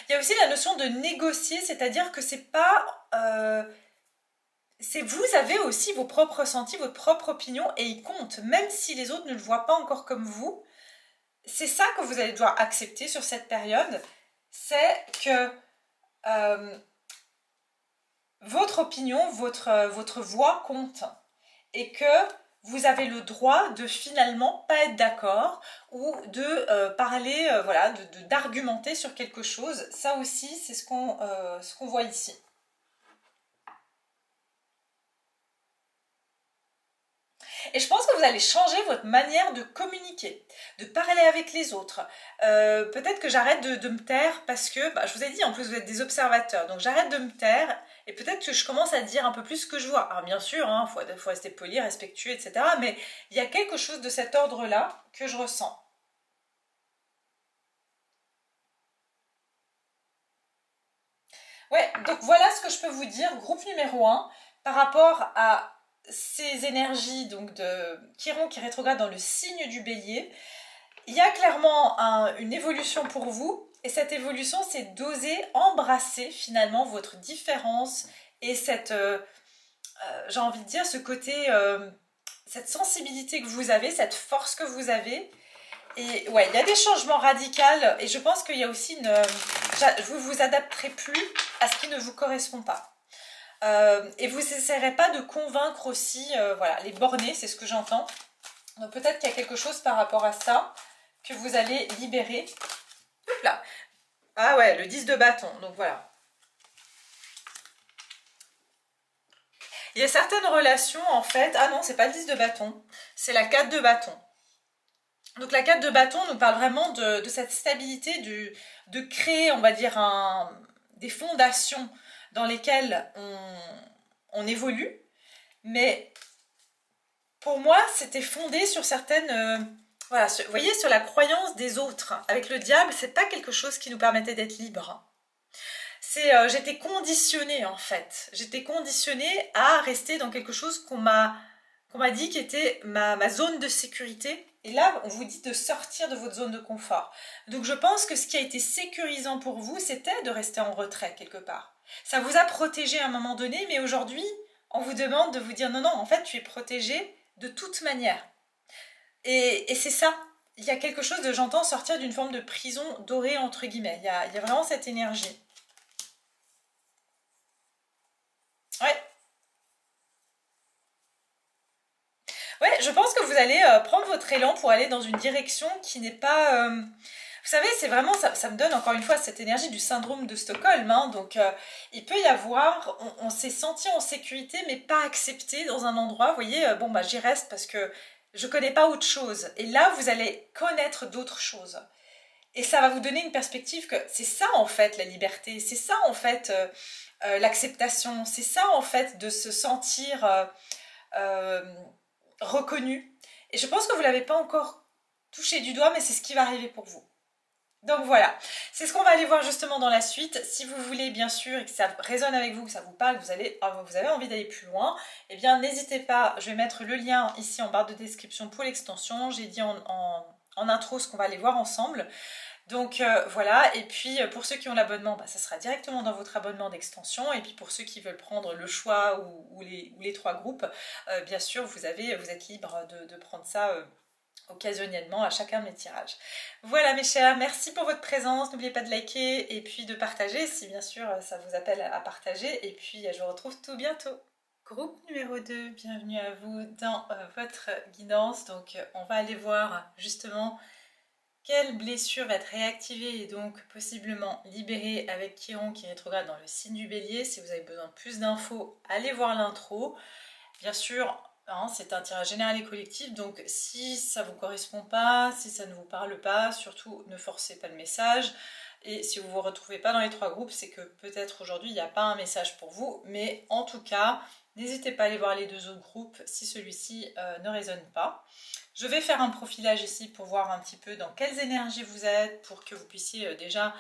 Il y a aussi la notion de négocier, c'est-à-dire que c'est pas... vous avez aussi vos propres ressentis, votre propre opinion et ils comptent, même si les autres ne le voient pas encore comme vous. C'est ça que vous allez devoir accepter sur cette période, c'est que votre opinion, votre voix compte et que vous avez le droit de finalement pas être d'accord ou de parler, d'argumenter sur quelque chose. Ça aussi, c'est ce qu'on voit ici. Et je pense que vous allez changer votre manière de communiquer, de parler avec les autres. Peut-être que j'arrête de me taire parce que, bah, je vous ai dit, en plus vous êtes des observateurs, donc j'arrête de me taire et peut-être que je commence à dire un peu plus ce que je vois. Alors bien sûr, hein, faut rester poli, respectueux, etc. Mais il y a quelque chose de cet ordre-là que je ressens. Ouais, donc voilà ce que je peux vous dire, groupe numéro un par rapport à ces énergies donc de Chiron qui rétrograde dans le signe du Bélier. Il y a clairement une évolution pour vous, et cette évolution, c'est d'oser embrasser finalement votre différence et cette, j'ai envie de dire, ce côté, cette sensibilité que vous avez, cette force que vous avez. Et ouais, il y a des changements radicaux, et je pense qu'il y a aussi vous vous adapterez plus à ce qui ne vous correspond pas. Et vous n'essaierez pas de convaincre aussi, voilà, les bornés, c'est ce que j'entends. Donc peut-être qu'il y a quelque chose par rapport à ça que vous allez libérer. Hop là. Ah ouais, le 10 de bâton, donc voilà. Il y a certaines relations en fait, ah non, c'est pas le 10 de bâton, c'est la 4 de bâton. Donc la 4 de bâton nous parle vraiment de cette stabilité, de créer, on va dire, des fondations dans lesquelles on évolue. Mais pour moi, c'était fondé sur certaines... voilà, vous voyez, sur la croyance des autres. Avec le diable, c'est pas quelque chose qui nous permettait d'être libre. J'étais conditionnée en fait. J'étais conditionnée à rester dans quelque chose qu'on m'a dit qui était ma zone de sécurité. Et là, on vous dit de sortir de votre zone de confort. Donc je pense que ce qui a été sécurisant pour vous, c'était de rester en retrait quelque part. Ça vous a protégé à un moment donné, mais aujourd'hui, on vous demande de vous dire non, non, en fait, tu es protégé de toute manière. Et c'est ça. Il y a quelque chose de, j'entends, sortir d'une forme de prison dorée, entre guillemets. Il y a vraiment cette énergie. Ouais. Ouais, je pense que vous allez prendre votre élan pour aller dans une direction qui n'est pas... Vous savez, c'est vraiment, ça me donne encore une fois cette énergie du syndrome de Stockholm. Hein, donc, il peut y avoir, on s'est senti en sécurité, mais pas accepté dans un endroit. Vous voyez, bon, bah, j'y reste parce que je connais pas autre chose. Et là, vous allez connaître d'autres choses. Et ça va vous donner une perspective que c'est ça, en fait, la liberté. C'est ça, en fait, l'acceptation. C'est ça, en fait, de se sentir... reconnu. Et je pense que vous ne l'avez pas encore touché du doigt, mais c'est ce qui va arriver pour vous. Donc voilà, c'est ce qu'on va aller voir justement dans la suite. Si vous voulez bien sûr et que ça résonne avec vous, que ça vous parle, que vous avez envie d'aller plus loin, eh bien n'hésitez pas, je vais mettre le lien ici en barre de description pour l'extension. J'ai dit en intro ce qu'on va aller voir ensemble. Donc voilà, et puis pour ceux qui ont l'abonnement, bah, ça sera directement dans votre abonnement d'extension. Et puis pour ceux qui veulent prendre le choix ou les 3 groupes, bien sûr vous êtes libre de prendre ça occasionnellement à chacun de mes tirages. Voilà mes chers, merci pour votre présence, n'oubliez pas de liker et puis de partager si bien sûr ça vous appelle à partager. Et puis je vous retrouve tout bientôt. Groupe numéro 2, bienvenue à vous dans votre guidance. Donc on va aller voir justement quelle blessure va être réactivée et donc possiblement libérée avec Chiron qui rétrograde dans le signe du Bélier. Si vous avez besoin de plus d'infos, allez voir l'intro. Bien sûr, hein, c'est un tirage général et collectif, donc si ça ne vous correspond pas, si ça ne vous parle pas, surtout ne forcez pas le message. Et si vous ne vous retrouvez pas dans les 3 groupes, c'est que peut-être aujourd'hui il n'y a pas un message pour vous. Mais en tout cas, n'hésitez pas à aller voir les 2 autres groupes si celui-ci ne résonne pas. Je vais faire un profilage ici pour voir un petit peu dans quelles énergies vous êtes, pour que vous puissiez déjà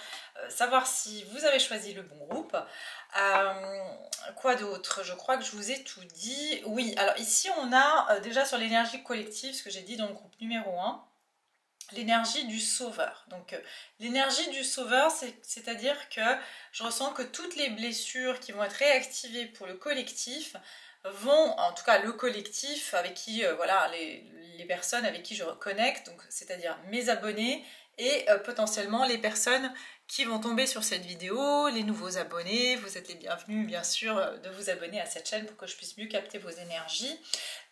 savoir si vous avez choisi le bon groupe. Quoi d'autre? Je crois que je vous ai tout dit. Oui, alors ici on a déjà sur l'énergie collective, ce que j'ai dit dans le groupe numéro 1, l'énergie du sauveur. Donc l'énergie du sauveur, c'est-à-dire que je ressens que toutes les blessures qui vont être réactivées pour le collectif vont, en tout cas le collectif avec qui, voilà, les personnes avec qui je reconnecte, donc c'est-à-dire mes abonnés et potentiellement les personnes qui vont tomber sur cette vidéo, les nouveaux abonnés, vous êtes les bienvenus bien sûr de vous abonner à cette chaîne pour que je puisse mieux capter vos énergies.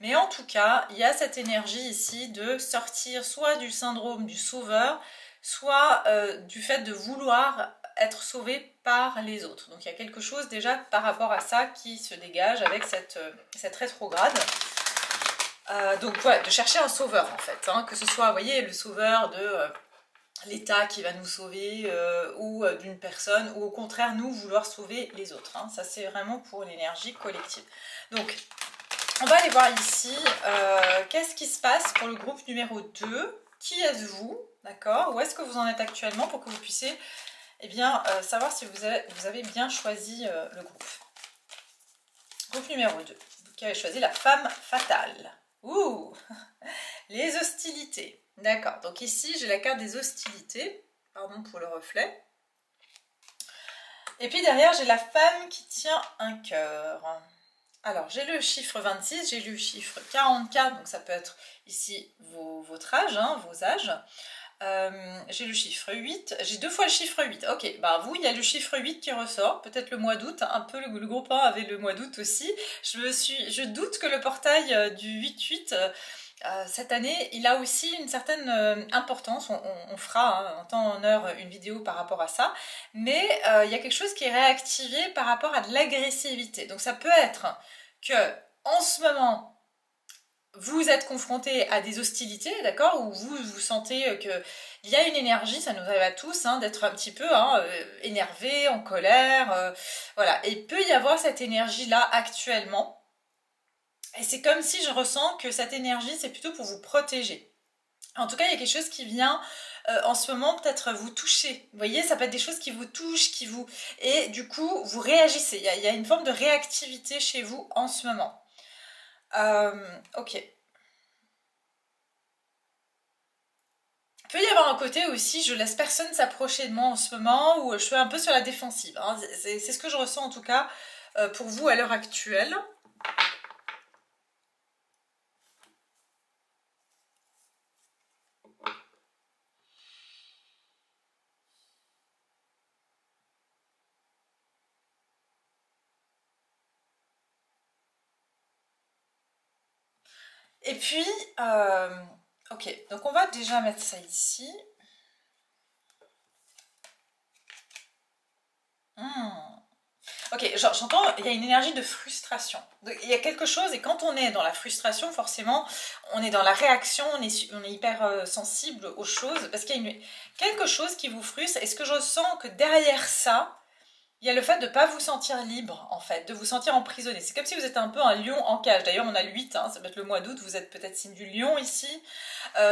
Mais en tout cas, il y a cette énergie ici de sortir soit du syndrome du sauveur, soit du fait de vouloir être sauvé par les autres. Donc il y a quelque chose déjà par rapport à ça qui se dégage avec cette rétrograde. Donc voilà, de chercher un sauveur en fait, hein, que ce soit, vous voyez, le sauveur de l'État qui va nous sauver ou d'une personne, ou au contraire nous vouloir sauver les autres. Hein. Ça c'est vraiment pour l'énergie collective. Donc on va aller voir ici, qu'est-ce qui se passe pour le groupe numéro 2? Qui êtes-vous? D'accord? Où est-ce que vous en êtes actuellement pour que vous puissiez eh bien, savoir si vous avez bien choisi le groupe. Groupe numéro 2, qui avez choisi la femme fatale. Ouh, les hostilités. D'accord, donc ici j'ai la carte des hostilités. Pardon pour le reflet. Et puis derrière j'ai la femme qui tient un cœur. Alors j'ai le chiffre 26, j'ai le chiffre 44, donc ça peut être ici votre âge, hein, vos âges. J'ai le chiffre 8, j'ai 2 fois le chiffre 8, ok, bah vous il y a le chiffre 8 qui ressort, peut-être le mois d'août, un peu le groupe 1 avait le mois d'août aussi, je doute que le portail du 8-8 cette année il a aussi une certaine importance, on fera en temps en heure une vidéo par rapport à ça, mais il y a quelque chose qui est réactivé par rapport à de l'agressivité, donc ça peut être que en ce moment vous êtes confronté à des hostilités, d'accord, où vous sentez qu'il y a une énergie, ça nous arrive à tous, hein, d'être un petit peu énervé, en colère, voilà. Et il peut y avoir cette énergie-là actuellement. Et c'est comme si je ressens que cette énergie, c'est plutôt pour vous protéger. En tout cas, il y a quelque chose qui vient en ce moment peut-être vous toucher. Vous voyez, ça peut être des choses qui vous touchent, et du coup, vous réagissez. Il y a une forme de réactivité chez vous en ce moment. Ok. Il peut y avoir un côté aussi, je laisse personne s'approcher de moi en ce moment, ou je suis un peu sur la défensive. Hein. C'est ce que je ressens en tout cas pour vous à l'heure actuelle. Et puis, ok, donc on va déjà mettre ça ici. Ok, j'entends, il y a une énergie de frustration. Il y a quelque chose, et quand on est dans la frustration, forcément, on est dans la réaction, on est hyper sensible aux choses, parce qu'il y a quelque chose qui vous frustre, et ce que je sens que derrière ça, il y a le fait de ne pas vous sentir libre, en fait, de vous sentir emprisonné. C'est comme si vous êtes un peu un lion en cage. D'ailleurs, on a le 8, hein, ça peut être le mois d'août, vous êtes peut-être signe du lion ici.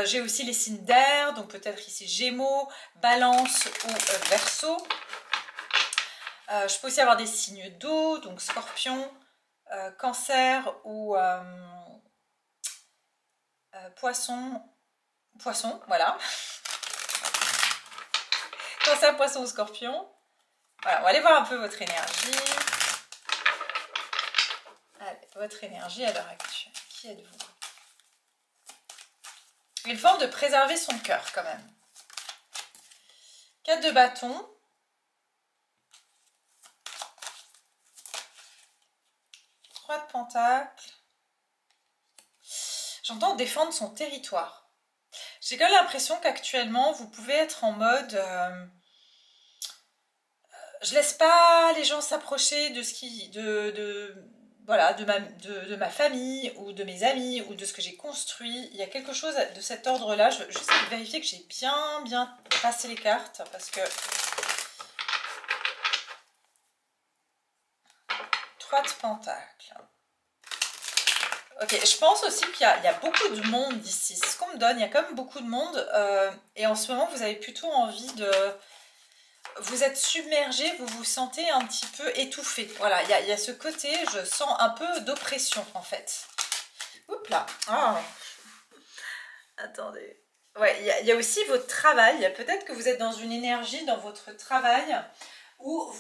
J'ai aussi les signes d'air, donc peut-être ici Gémeaux, Balance ou Verseau. Je peux aussi avoir des signes d'eau, donc Scorpion, Cancer ou Poisson, voilà. Cancer, Poisson ou Scorpion. Voilà, on va aller voir un peu votre énergie. Allez, votre énergie à l'heure actuelle. Qui êtes-vous? Une forme de préserver son cœur quand même. 4 de bâton. 3 de pentacle. J'entends défendre son territoire. J'ai quand même l'impression qu'actuellement, vous pouvez être en mode... je laisse pas les gens s'approcher de ce qui... voilà, de ma famille ou de mes amis ou de ce que j'ai construit. Il y a quelque chose de cet ordre-là. Je veux juste vérifier que j'ai bien passé les cartes parce que... 3 de pentacle. Ok, je pense aussi qu'il y a beaucoup de monde ici. C'est ce qu'on me donne, il y a quand même beaucoup de monde. Et en ce moment, vous avez plutôt envie de... Vous êtes submergé, vous vous sentez un petit peu étouffé. Voilà, il y a ce côté, je sens un peu d'oppression en fait. Oups là. Oh. Attendez. Ouais, il y a aussi votre travail. Peut-être que vous êtes dans une énergie dans votre travail où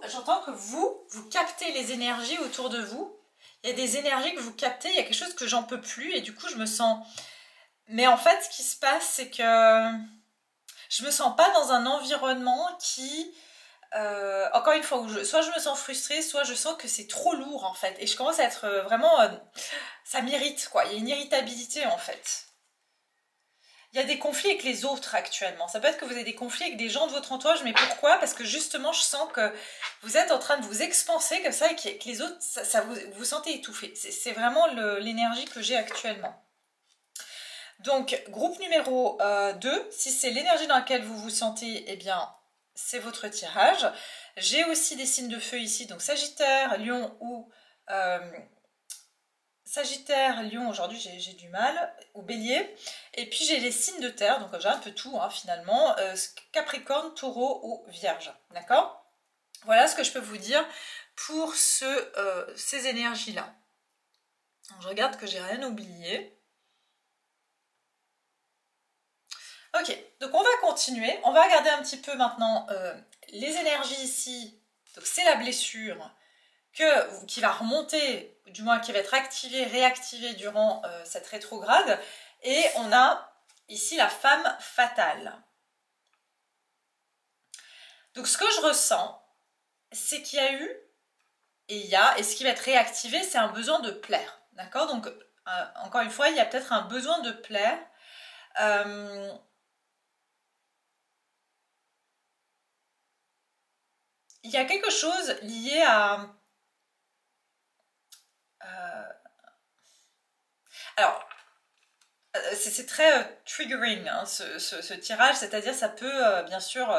j'entends que vous captez les énergies autour de vous. Il y a des énergies que vous captez, il y a quelque chose que j'en peux plus et du coup je me sens... Mais en fait ce qui se passe c'est que je me sens pas dans un environnement qui... encore une fois, soit je me sens frustrée, soit je sens que c'est trop lourd en fait. Et je commence à être vraiment... ça m'irrite quoi, il y a une irritabilité en fait. Il y a des conflits avec les autres actuellement. Ça peut être que vous avez des conflits avec des gens de votre entourage, mais pourquoi? Parce que justement, je sens que vous êtes en train de vous expanser comme ça et que les autres, vous vous sentez étouffé. C'est vraiment l'énergie que j'ai actuellement. Donc, groupe numéro 2, si c'est l'énergie dans laquelle vous vous sentez, eh bien, c'est votre tirage. J'ai aussi des signes de feu ici, donc Sagittaire, Lion ou... Sagittaire, Lion, aujourd'hui j'ai du mal, ou Bélier. Et puis j'ai les signes de terre, donc j'ai un peu tout hein, finalement. Capricorne, Taureau ou Vierge, d'accord? Voilà ce que je peux vous dire pour ces énergies-là. Je regarde que j'ai rien oublié. Ok, donc on va continuer. On va regarder un petit peu maintenant les énergies ici. Donc c'est la blessure qui va remonter, du moins qui va être activée, réactivée durant cette rétrograde. Et on a ici la femme fatale. Donc ce que je ressens, c'est qu'il y a eu, et ce qui va être réactivé, c'est un besoin de plaire. D'accord? Donc encore une fois, il y a peut-être un besoin de plaire. Il y a quelque chose lié à... alors, c'est très triggering hein, ce tirage, c'est-à-dire ça peut, bien sûr,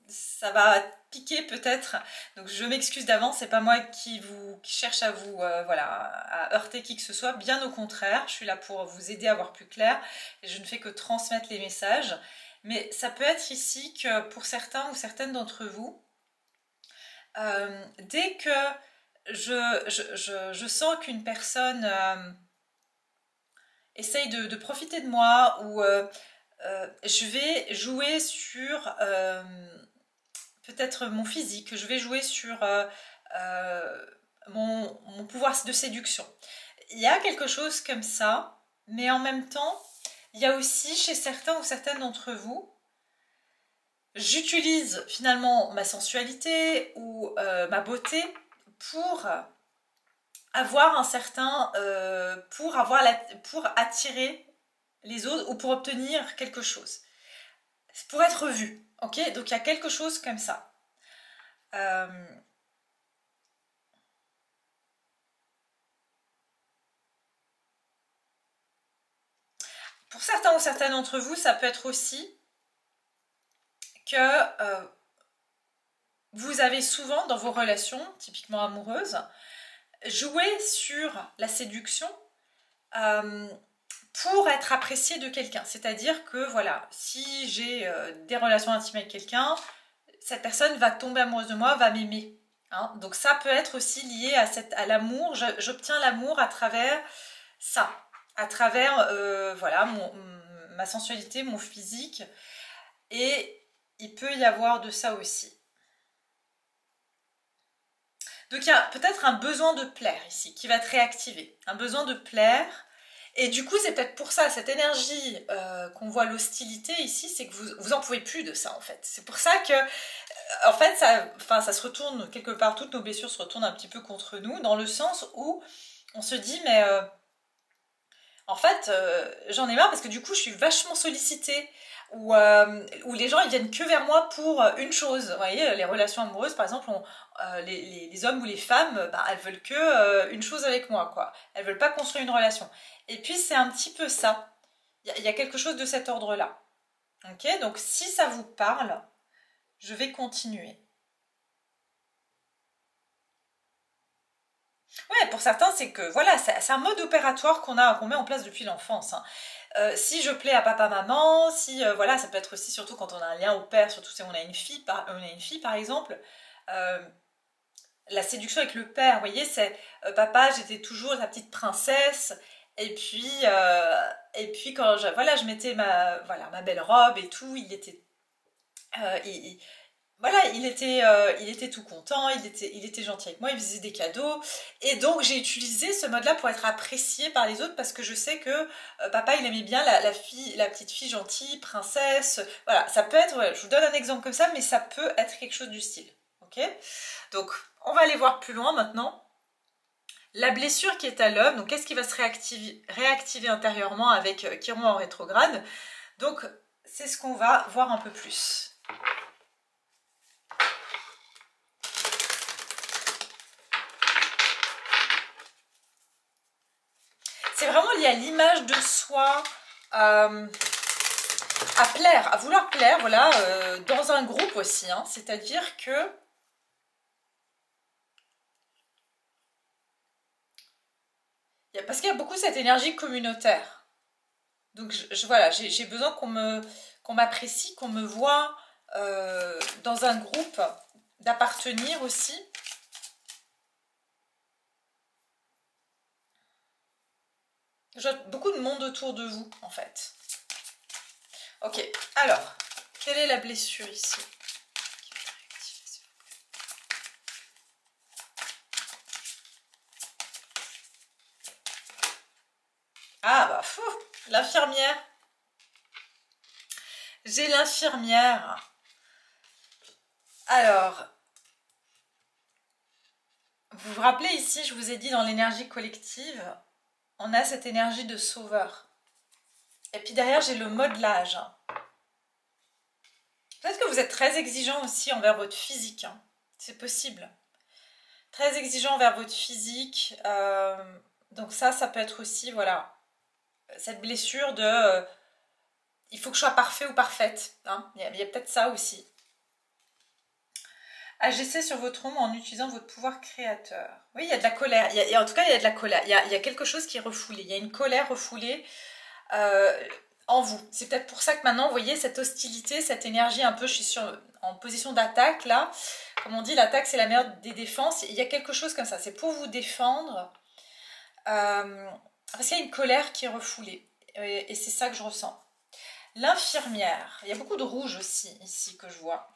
ça va piquer peut-être, donc je m'excuse d'avance, c'est pas moi qui cherche à vous voilà, à heurter qui que ce soit, bien au contraire, je suis là pour vous aider à voir plus clair, et je ne fais que transmettre les messages, mais ça peut être ici que pour certains ou certaines d'entre vous, dès que je sens qu'une personne essaye de profiter de moi ou je vais jouer sur peut-être mon physique, je vais jouer sur mon pouvoir de séduction. Il y a quelque chose comme ça, mais en même temps, il y a aussi chez certains ou certaines d'entre vous, j'utilise finalement ma sensualité ou ma beauté pour avoir un certain... pour attirer les autres ou pour obtenir quelque chose. Pour être vu, ok? Donc il y a quelque chose comme ça. Pour certains ou certaines d'entre vous, ça peut être aussi que vous avez souvent dans vos relations, typiquement amoureuses, joué sur la séduction pour être apprécié de quelqu'un. C'est-à-dire que voilà, si j'ai des relations intimes avec quelqu'un, cette personne va tomber amoureuse de moi, va m'aimer. Hein. Donc ça peut être aussi lié à l'amour. J'obtiens l'amour à travers ça, à travers voilà, ma sensualité, mon physique. Et il peut y avoir de ça aussi. Donc il y a peut-être un besoin de plaire ici qui va être réactivé. Un besoin de plaire. Et du coup, c'est peut-être pour ça, cette énergie qu'on voit l'hostilité ici, c'est que vous en pouvez plus de ça en fait. C'est pour ça que, en fait, ça se retourne quelque part, toutes nos blessures se retournent un petit peu contre nous, dans le sens où on se dit, mais en fait, j'en ai marre parce que du coup, je suis vachement sollicitée. Où les gens ils viennent que vers moi pour une chose. Vous voyez, les relations amoureuses, par exemple, les hommes ou les femmes, bah, elles veulent que une chose avec moi, quoi. Elles veulent pas construire une relation. Et puis, c'est un petit peu ça. Il y a quelque chose de cet ordre-là. Ok, donc si ça vous parle, je vais continuer. Ouais, pour certains, c'est que voilà, c'est un mode opératoire qu'on met en place depuis l'enfance. Hein. Si je plais à papa, maman, si voilà, ça peut être aussi surtout quand on a un lien au père, surtout si on a une fille, par exemple. La séduction avec le père, vous voyez, c'est papa, j'étais toujours la petite princesse. Et puis quand je mettais ma belle robe et tout, il était voilà, il était tout content, il était gentil avec moi, il faisait des cadeaux. Et donc j'ai utilisé ce mode-là pour être appréciée par les autres parce que je sais que papa il aimait bien la petite fille gentille, princesse. Voilà, ça peut être, ouais, je vous donne un exemple comme ça, mais ça peut être quelque chose du style. Ok? Donc on va aller voir plus loin maintenant. La blessure qui est à l'homme, donc qu'est-ce qui va se réactiver intérieurement avec Chiron en rétrograde? Donc c'est ce qu'on va voir un peu plus. C'est vraiment lié à l'image de soi, à plaire, à vouloir plaire, voilà, dans un groupe aussi, hein, c'est-à-dire que parce qu'il y a beaucoup cette énergie communautaire. Donc voilà, j'ai besoin qu'on m'apprécie, qu'on me voit dans un groupe, d'appartenir aussi. Je vois beaucoup de monde autour de vous, en fait. Ok, alors, quelle est la blessure ici? Ah bah, fou, l'infirmière. J'ai l'infirmière. Alors, vous vous rappelez ici, je vous ai dit dans l'énergie collective, on a cette énergie de sauveur. Et puis derrière, j'ai le modelage. Peut-être que vous êtes très exigeant aussi envers votre physique. Hein. C'est possible. Très exigeant envers votre physique. Donc ça peut être aussi, voilà, cette blessure de... il faut que je sois parfait ou parfaite. Hein. Il y a peut-être ça aussi. Agissez sur votre ombre en utilisant votre pouvoir créateur. Oui, il y a de la colère. En tout cas, il y a de la colère. Il y a quelque chose qui est refoulé. Il y a une colère refoulée en vous. C'est peut-être pour ça que maintenant, vous voyez, cette hostilité, cette énergie un peu, je suis en position d'attaque, là. Comme on dit, l'attaque, c'est la meilleure des défenses. Il y a quelque chose comme ça. C'est pour vous défendre. Parce qu'il y a une colère qui est refoulée. Et c'est ça que je ressens. L'infirmière. Il y a beaucoup de rouge aussi, ici, que je vois.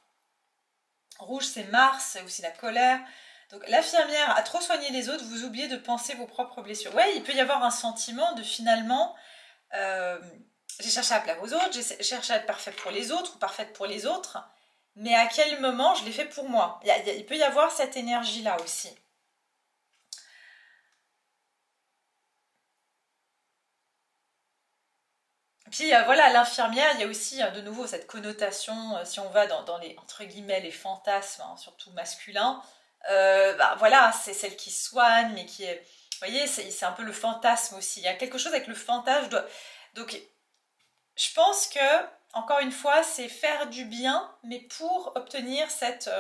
Rouge, c'est Mars, c'est aussi la colère. Donc l'infirmière, à trop soigner les autres, vous oubliez de penser vos propres blessures. Ouais, il peut y avoir un sentiment de finalement, j'ai cherché à plaire aux autres, j'ai cherché à être parfaite pour les autres ou parfaite pour les autres, mais à quel moment je l'ai fait pour moi? Il peut y avoir cette énergie-là aussi. Puis voilà, l'infirmière, il y a aussi de nouveau cette connotation, si on va dans les, entre guillemets, les fantasmes, hein, surtout masculins, bah, voilà, c'est celle qui soigne, mais qui est... Vous voyez, c'est un peu le fantasme aussi. Il y a quelque chose avec le fantasme. Donc, je pense que, encore une fois, c'est faire du bien, mais pour obtenir cette...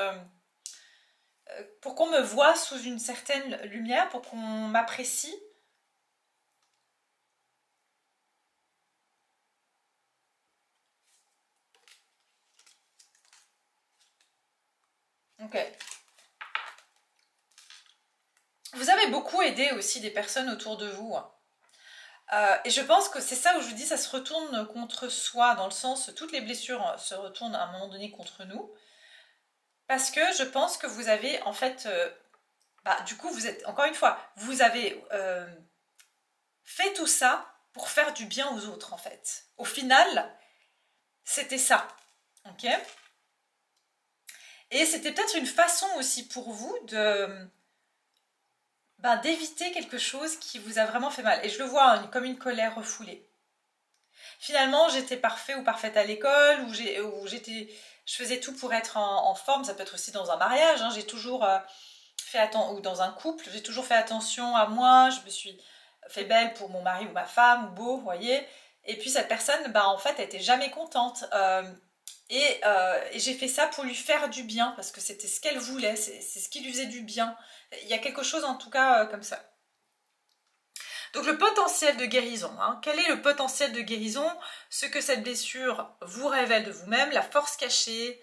pour qu'on me voie sous une certaine lumière, pour qu'on m'apprécie. Ok. Vous avez beaucoup aidé aussi des personnes autour de vous. Et je pense que c'est ça où je vous dis, ça se retourne contre soi, dans le sens, toutes les blessures se retournent à un moment donné contre nous. Parce que je pense que vous avez, en fait, bah, du coup, vous êtes, encore une fois, vous avez fait tout ça pour faire du bien aux autres, en fait. Au final, c'était ça. Ok? Et c'était peut-être une façon aussi pour vous de... ben, d'éviter quelque chose qui vous a vraiment fait mal. Et je le vois hein, comme une colère refoulée. Finalement, j'étais parfait ou parfaite à l'école, ou je faisais tout pour être en forme. Ça peut être aussi dans un mariage. Hein, j'ai toujours fait attention, ou dans un couple, j'ai toujours fait attention à moi. Je me suis fait belle pour mon mari ou ma femme, ou beau, vous voyez. Et puis cette personne, bah, en fait, elle était jamais contente. Et j'ai fait ça pour lui faire du bien, parce que c'était ce qu'elle voulait, c'est ce qui lui faisait du bien. Il y a quelque chose en tout cas comme ça. Donc le potentiel de guérison, hein. Quel est le potentiel de guérison? Ce que cette blessure vous révèle de vous-même, la force cachée,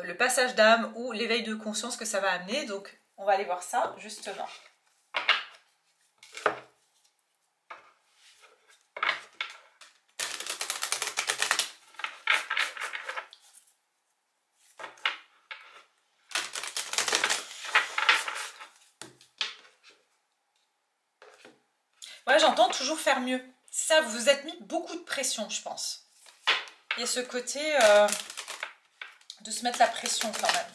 le passage d'âme ou l'éveil de conscience que ça va amener. Donc on va aller voir ça justement. Ouais, j'entends toujours faire mieux. C'est ça, vous vous êtes mis beaucoup de pression, je pense. Il y a ce côté de se mettre la pression quand même.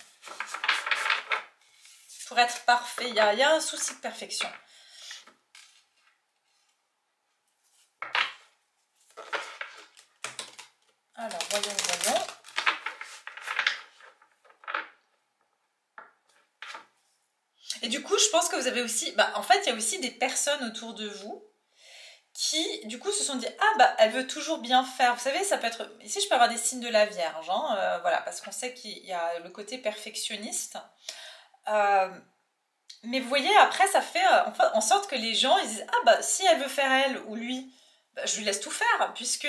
Pour être parfait, il y a un souci de perfection. Alors, voyons. Et du coup, je pense que vous avez aussi... Bah, en fait, il y a aussi des personnes autour de vous qui du coup se sont dit ah bah elle veut toujours bien faire. Vous savez, ça peut être ici je peux avoir des signes de la Vierge, hein, voilà, parce qu'on sait qu'il y a le côté perfectionniste. Euh, mais vous voyez, après ça fait en sorte que les gens ils disent ah bah si elle veut faire elle ou lui, bah, je lui laisse tout faire puisque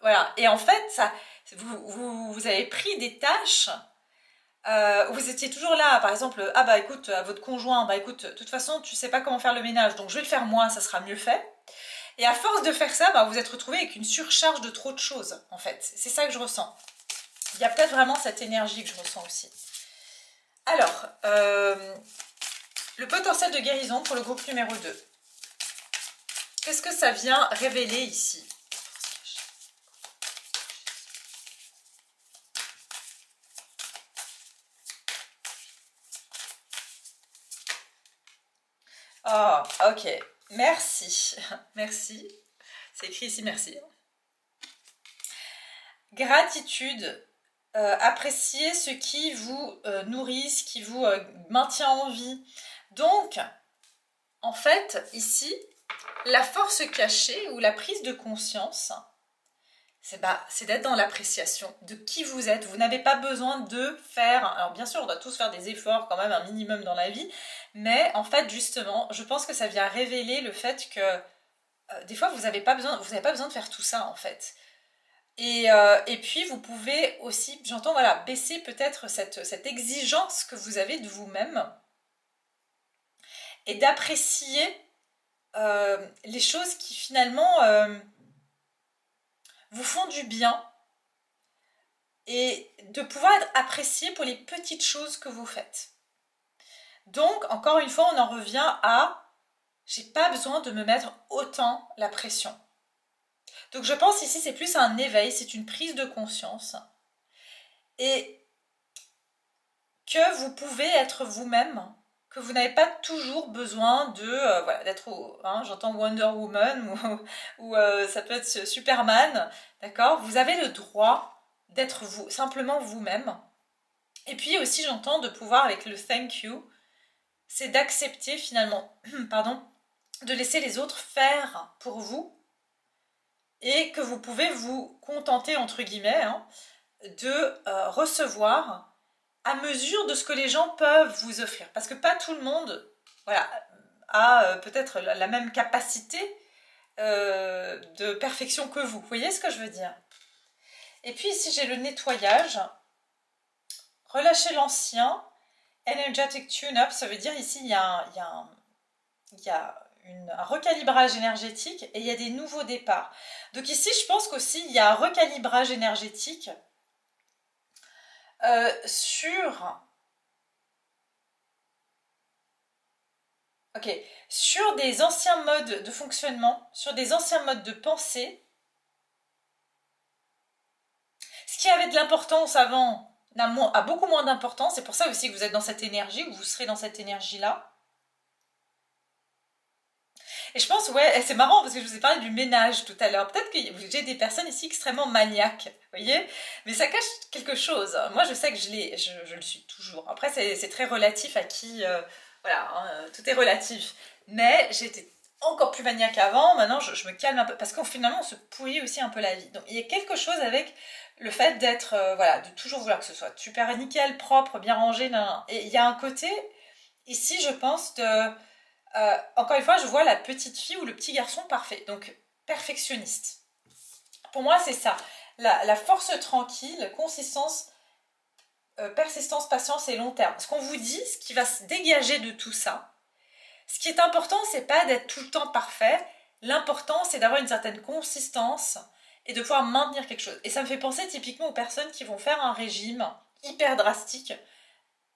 voilà. Et en fait ça vous avez pris des tâches. Vous étiez toujours là, par exemple, ah bah écoute, à votre conjoint, bah écoute, de toute façon, tu sais pas comment faire le ménage, donc je vais le faire moi, ça sera mieux fait. Et à force de faire ça, bah, vous êtes retrouvé avec une surcharge de trop de choses, en fait. C'est ça que je ressens. Il y a peut-être vraiment cette énergie que je ressens aussi. Alors, le potentiel de guérison pour le groupe numéro 2. Qu'est-ce que ça vient révéler ici? Oh, ok. Merci. Merci. C'est écrit ici, merci. Gratitude. Apprécier ce qui vous nourrit, ce qui vous maintient en vie. Donc, en fait, ici, la force cachée ou la prise de conscience, c'est d'être dans l'appréciation de qui vous êtes. Vous n'avez pas besoin de faire... Alors bien sûr, on doit tous faire des efforts quand même, un minimum dans la vie, mais en fait, justement, je pense que ça vient révéler le fait que des fois, vous n'avez pas besoin de faire tout ça, en fait. Et puis, vous pouvez aussi, j'entends, voilà, baisser peut-être cette exigence que vous avez de vous-même et d'apprécier les choses qui finalement vous font du bien et de pouvoir être apprécié pour les petites choses que vous faites. Donc, encore une fois, on en revient à j'ai pas besoin de me mettre autant la pression. Donc, je pense ici, c'est plus un éveil, c'est une prise de conscience et que vous pouvez être vous-même, que vous n'avez pas toujours besoin de voilà, d'être, hein, j'entends Wonder Woman ou ça peut être Superman, d'accord? Vous avez le droit d'être vous, simplement vous-même. Et puis aussi j'entends de pouvoir avec le thank you, c'est d'accepter finalement, pardon, de laisser les autres faire pour vous et que vous pouvez vous contenter entre guillemets hein, de recevoir à mesure de ce que les gens peuvent vous offrir. Parce que pas tout le monde voilà, a peut-être la même capacité de perfection que vous. Vous voyez ce que je veux dire? Et puis ici j'ai le nettoyage. Relâcher l'ancien. Energetic tune-up, ça veut dire ici il y a un recalibrage énergétique et il y a des nouveaux départs. Donc ici je pense qu'aussi il y a un recalibrage énergétique sur des anciens modes de fonctionnement, sur des anciens modes de pensée. Ce qui avait de l'importance avant a beaucoup moins d'importance. C'est pour ça aussi que vous êtes dans cette énergie, ou vous serez dans cette énergie-là. Et je pense, ouais, c'est marrant parce que je vous ai parlé du ménage tout à l'heure. Peut-être que j'ai des personnes ici extrêmement maniaques, vous voyez? Mais ça cache quelque chose. Moi, je sais que je le suis toujours. Après, c'est très relatif à qui... voilà, hein, tout est relatif. Mais j'étais encore plus maniaque avant. Maintenant, je me calme un peu. Parce qu'en finalement, on se pourrit aussi un peu la vie. Donc, il y a quelque chose avec le fait d'être... voilà, de toujours vouloir que ce soit super nickel, propre, bien rangé. Et il y a un côté, ici, je pense, de... encore une fois, je vois la petite fille ou le petit garçon parfait, donc perfectionniste. Pour moi, c'est ça. La force tranquille, consistance, persistance, patience et long terme. Ce qu'on vous dit, ce qui va se dégager de tout ça, ce qui est important, c'est pas d'être tout le temps parfait. L'important, c'est d'avoir une certaine consistance et de pouvoir maintenir quelque chose. Et ça me fait penser typiquement aux personnes qui vont faire un régime hyper drastique.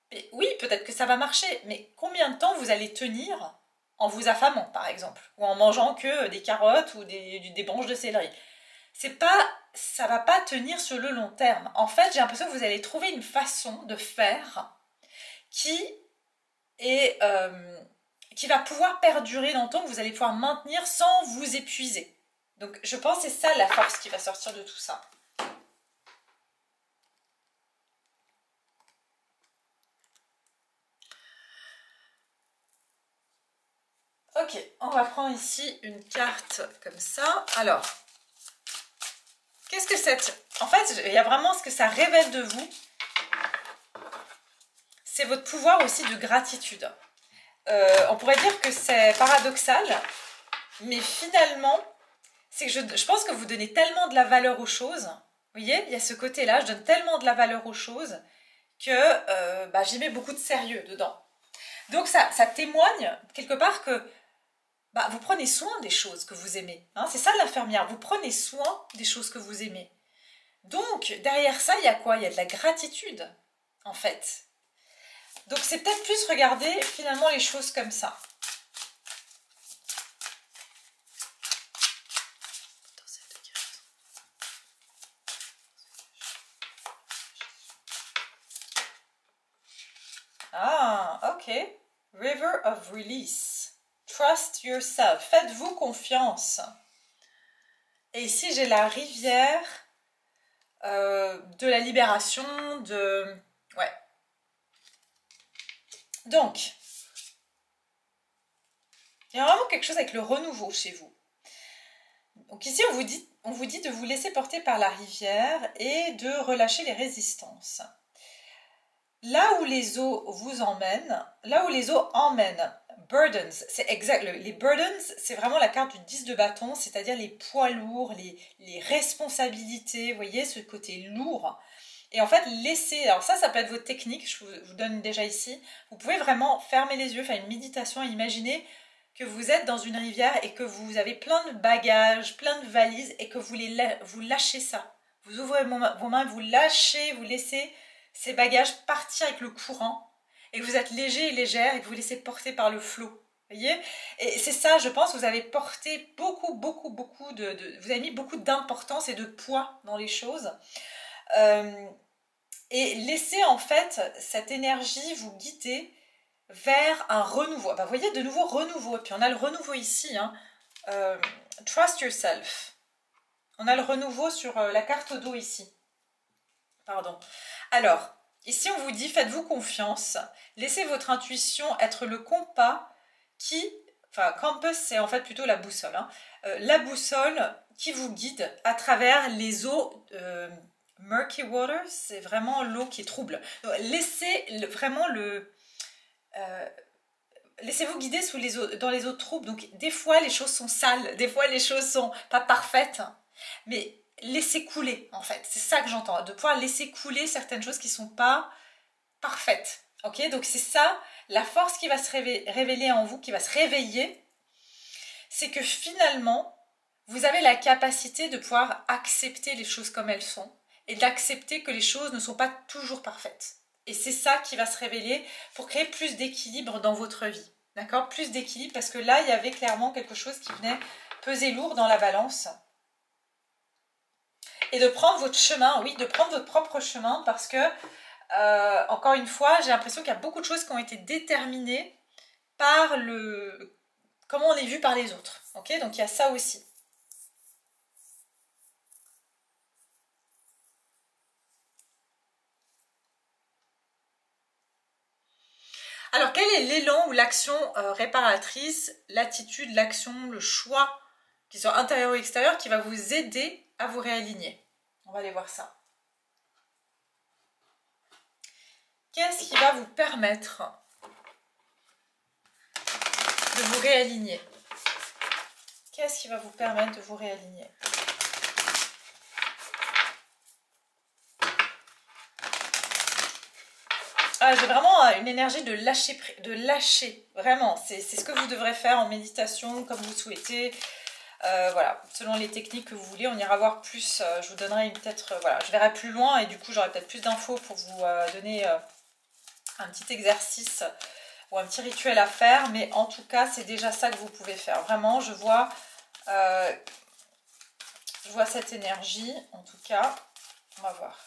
Et oui, peut-être que ça va marcher, mais combien de temps vous allez tenir en vous affamant, par exemple, ou en mangeant que des carottes ou des branches de céleri. Ça va pas tenir sur le long terme. En fait, j'ai l'impression que vous allez trouver une façon de faire qui va pouvoir perdurer dans le temps, que vous allez pouvoir maintenir sans vous épuiser. Donc, je pense que c'est ça la force qui va sortir de tout ça. Ok, on va prendre ici une carte comme ça. Alors, qu'est-ce que c'est? En fait, il y a vraiment ce que ça révèle de vous. C'est votre pouvoir aussi de gratitude. On pourrait dire que c'est paradoxal, mais finalement, c'est que je pense que vous donnez tellement de la valeur aux choses. Vous voyez, il y a ce côté-là, je donne tellement de la valeur aux choses que j'y mets beaucoup de sérieux dedans. Donc ça témoigne quelque part que vous prenez soin des choses que vous aimez. Hein, c'est ça l'infirmière, vous prenez soin des choses que vous aimez. Donc derrière ça, il y a quoi? Il y a de la gratitude, en fait. Donc c'est peut-être plus regarder finalement les choses comme ça. Ah, ok. River of Release. Trust yourself. Faites-vous confiance. Et ici, j'ai la rivière de la libération, Ouais. Donc, il y a vraiment quelque chose avec le renouveau chez vous. Donc ici, on vous dit de vous laisser porter par la rivière et de relâcher les résistances. Là où les eaux vous emmènent, là où les eaux emmènent, burdens, c'est exact, les burdens, c'est vraiment la carte du 10 de bâton, c'est-à-dire les poids lourds, les responsabilités, vous voyez, ce côté lourd. Et en fait, laissez, alors ça peut être votre technique, je vous donne déjà ici, vous pouvez vraiment fermer les yeux, faire une méditation et imaginer que vous êtes dans une rivière et que vous avez plein de bagages, plein de valises et que vous lâchez ça. Vous ouvrez vos mains, vous lâchez, vous laissez ces bagages partir avec le courant et que vous êtes léger et légère et que vous laissez porter par le flot. Voyez? Et c'est ça, je pense, vous avez porté beaucoup vous avez mis beaucoup d'importance et de poids dans les choses. Et laissez en fait cette énergie vous guider vers un renouveau. Vous voyez, de nouveau renouveau. Et puis on a le renouveau ici. Hein. Trust yourself. On a le renouveau sur la carte au dos ici. Pardon. Alors, ici on vous dit, faites-vous confiance. Laissez votre intuition être le compas qui... Enfin, compass, c'est en fait plutôt la boussole. Hein. La boussole qui vous guide à travers les eaux... murky water, c'est vraiment l'eau qui est trouble. Donc, laissez-vous guider dans les eaux troubles. Donc des fois les choses sont sales, des fois les choses sont pas parfaites, mais laissez couler en fait. C'est ça que j'entends, de pouvoir laisser couler certaines choses qui sont pas parfaites. Ok, donc c'est ça la force qui va se révéler en vous, qui va se réveiller, c'est que finalement vous avez la capacité de pouvoir accepter les choses comme elles sont et d'accepter que les choses ne sont pas toujours parfaites. Et c'est ça qui va se révéler pour créer plus d'équilibre dans votre vie. D'accord? Plus d'équilibre parce que là, il y avait clairement quelque chose qui venait peser lourd dans la balance. Et de prendre votre chemin, oui, de prendre votre propre chemin parce que, encore une fois, j'ai l'impression qu'il y a beaucoup de choses qui ont été déterminées par comment on est vu par les autres. Ok? Donc il y a ça aussi. Alors, quel est l'élan ou l'action réparatrice, l'attitude, l'action, le choix, qui soit intérieur ou extérieur, qui va vous aider à vous réaligner? On va aller voir ça. Qu'est-ce qui va vous permettre de vous réaligner? Qu'est-ce qui va vous permettre de vous réaligner? Ah, j'ai vraiment une énergie de lâcher, vraiment. C'est ce que vous devrez faire en méditation, comme vous souhaitez. Voilà, selon les techniques que vous voulez, on ira voir plus. Je vous donnerai peut-être, voilà, je verrai plus loin et du coup j'aurai peut-être plus d'infos pour vous donner un petit exercice ou un petit rituel à faire. Mais en tout cas, c'est déjà ça que vous pouvez faire. Vraiment, je vois cette énergie. En tout cas, on va voir.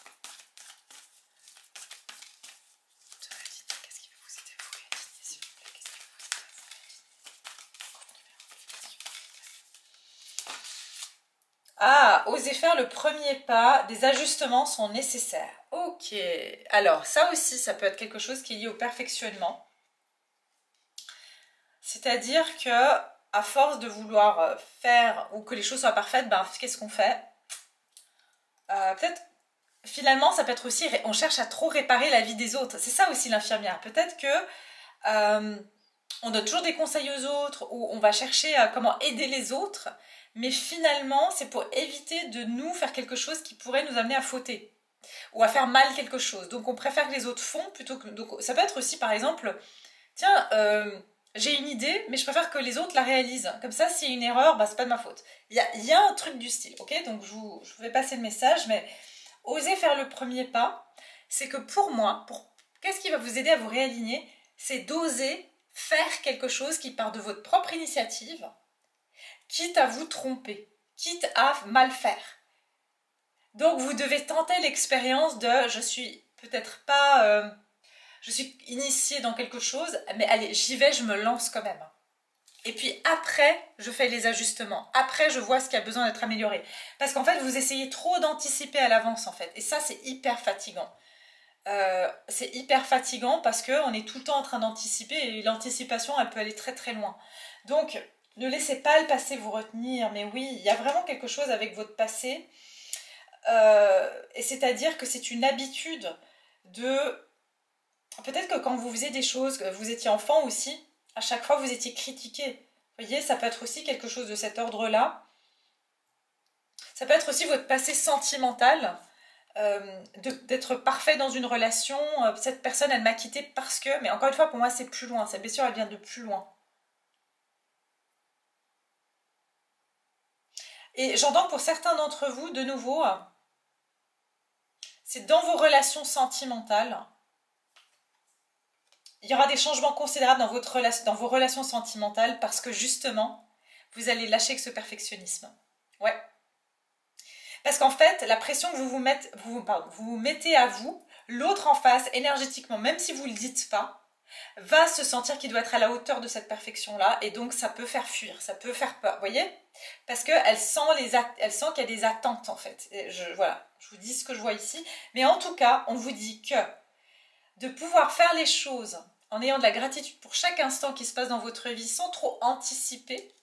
Ah, osez faire le premier pas, des ajustements sont nécessaires. Ok, alors ça aussi, ça peut être quelque chose qui est lié au perfectionnement. c'est-à-dire que à force de vouloir faire ou que les choses soient parfaites, ben qu'est-ce qu'on fait? Peut-être finalement ça peut être aussi, on cherche à trop réparer la vie des autres. C'est ça aussi l'infirmière. Peut-être que on donne toujours des conseils aux autres ou on va chercher à comment aider les autres, mais finalement c'est pour éviter de nous faire quelque chose qui pourrait nous amener à fauter ou à faire mal quelque chose. Donc on préfère que les autres font plutôt que... Donc ça peut être aussi par exemple, tiens, j'ai une idée, mais je préfère que les autres la réalisent. Comme ça, s'il y a une erreur, bah, c'est pas de ma faute. Il y a un truc du style, ok? Donc je vous vais passer le message, mais oser faire le premier pas, c'est que pour moi, qu'est-ce qui va vous aider à vous réaligner? C'est d'oser faire quelque chose qui part de votre propre initiative, quitte à vous tromper, quitte à mal faire. Donc vous devez tenter l'expérience de je suis peut-être pas je suis initiée dans quelque chose, mais allez, j'y vais, je me lance quand même. Et puis après, je fais les ajustements. Après, je vois ce qui a besoin d'être amélioré. Parce qu'en fait, vous essayez trop d'anticiper à l'avance en fait. Et ça, c'est hyper fatigant. C'est hyper fatigant parce qu'on est tout le temps en train d'anticiper et l'anticipation, elle peut aller très très loin. Donc, ne laissez pas le passé vous retenir. Mais oui, il y a vraiment quelque chose avec votre passé. Et c'est-à-dire que c'est une habitude de... Peut-être que quand vous faisiez des choses, que vous étiez enfant aussi, à chaque fois vous étiez critiqué. Vous voyez, ça peut être aussi quelque chose de cet ordre-là. Ça peut être aussi votre passé sentimental, d'être parfait dans une relation. Cette personne, elle m'a quitté parce que... Mais encore une fois, pour moi, c'est plus loin. Cette blessure, elle vient de plus loin. Et j'entends pour certains d'entre vous, de nouveau, c'est dans vos relations sentimentales. Il y aura des changements considérables dans vos relations sentimentales parce que justement, vous allez lâcher ce perfectionnisme. Ouais. Parce qu'en fait, la pression que vous mettez à vous, l'autre en face, énergétiquement, même si vous ne le dites pas, va se sentir qu'il doit être à la hauteur de cette perfection-là et donc ça peut faire fuir, ça peut faire peur, vous voyez? Parce qu'elle sent qu'il y a des attentes en fait. Et voilà, je vous dis ce que je vois ici. Mais en tout cas, on vous dit que de pouvoir faire les choses en ayant de la gratitude pour chaque instant qui se passe dans votre vie sans trop anticiper,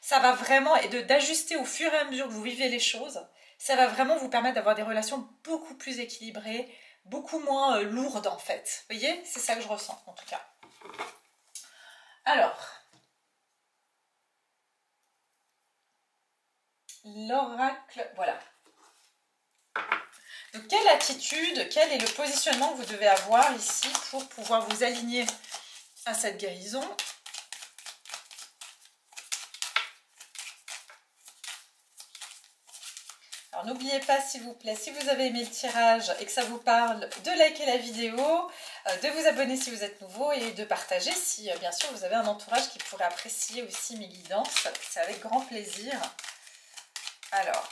ça va vraiment, et d'ajuster au fur et à mesure que vous vivez les choses, ça va vraiment vous permettre d'avoir des relations beaucoup plus équilibrées, beaucoup moins lourdes en fait. Vous voyez, c'est ça que je ressens en tout cas. Alors, l'oracle, voilà. Donc quelle attitude, quel est le positionnement que vous devez avoir ici pour pouvoir vous aligner à cette guérison? Alors n'oubliez pas s'il vous plaît, si vous avez aimé le tirage et que ça vous parle, de liker la vidéo, de vous abonner si vous êtes nouveau et de partager si bien sûr vous avez un entourage qui pourrait apprécier aussi mes guidances. C'est avec grand plaisir. Alors...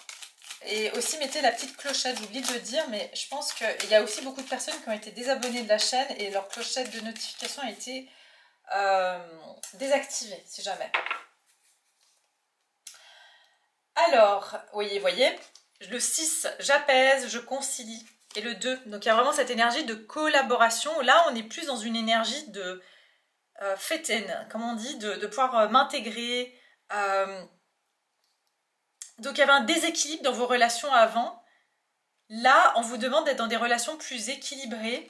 Et aussi mettez la petite clochette, j'oublie de le dire, mais je pense qu'il y a aussi beaucoup de personnes qui ont été désabonnées de la chaîne et leur clochette de notification a été désactivée, si jamais. Alors, voyez, le 6, j'apaise, je concilie. Et le 2, donc il y a vraiment cette énergie de collaboration. Là, on est plus dans une énergie de fêtaine, comme on dit, de pouvoir m'intégrer. Donc il y avait un déséquilibre dans vos relations avant. Là, on vous demande d'être dans des relations plus équilibrées.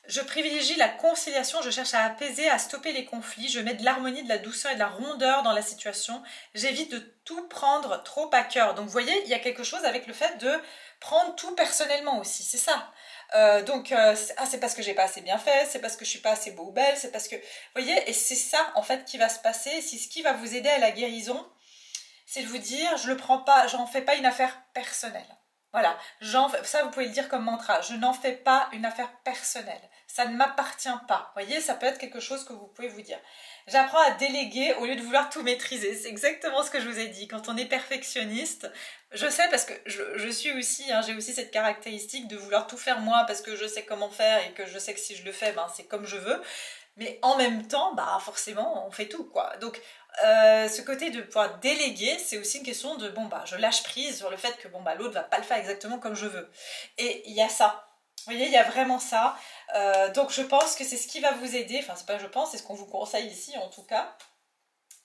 Je privilégie la conciliation, je cherche à apaiser, à stopper les conflits. Je mets de l'harmonie, de la douceur et de la rondeur dans la situation. J'évite de tout prendre trop à cœur. Donc vous voyez, il y a quelque chose avec le fait de prendre tout personnellement aussi, c'est ça. C'est parce que j'ai pas assez bien fait, c'est parce que je suis pas assez beau ou belle, c'est parce que... Vous voyez, et c'est ça en fait qui va se passer, c'est ce qui va vous aider à la guérison. C'est de vous dire, je le prends pas, j'en fais pas une affaire personnelle. Voilà, ça vous pouvez le dire comme mantra, je n'en fais pas une affaire personnelle. Ça ne m'appartient pas. Vous voyez, ça peut être quelque chose que vous pouvez vous dire. J'apprends à déléguer au lieu de vouloir tout maîtriser. C'est exactement ce que je vous ai dit. Quand on est perfectionniste, je sais parce que je suis aussi, j'ai aussi cette caractéristique de vouloir tout faire moi parce que je sais comment faire et que je sais que si je le fais, c'est comme je veux. Mais en même temps, forcément, on fait tout, quoi. Donc, ce côté de pouvoir déléguer, c'est aussi une question de, je lâche prise sur le fait que, l'autre va pas le faire exactement comme je veux. Et il y a ça. Vous voyez, il y a vraiment ça. Donc, je pense que c'est ce qui va vous aider. Enfin, c'est pas je pense, c'est ce qu'on vous conseille ici, en tout cas.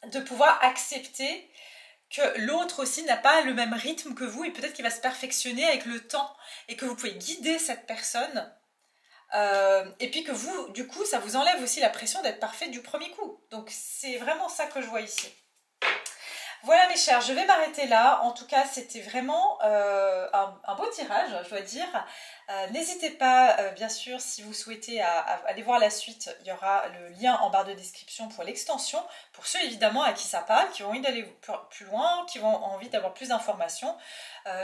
de pouvoir accepter que l'autre aussi n'a pas le même rythme que vous et peut-être qu'il va se perfectionner avec le temps et que vous pouvez guider cette personne. Et puis que vous, du coup, ça vous enlève aussi la pression d'être parfait du premier coup. Donc c'est vraiment ça que je vois ici. Voilà mes chers, je vais m'arrêter là. En tout cas, c'était vraiment un beau tirage, je dois dire. N'hésitez pas, bien sûr, si vous souhaitez à aller voir la suite, il y aura le lien en barre de description pour l'extension. Pour ceux évidemment à qui ça parle, qui ont envie d'aller plus loin, qui ont envie d'avoir plus d'informations,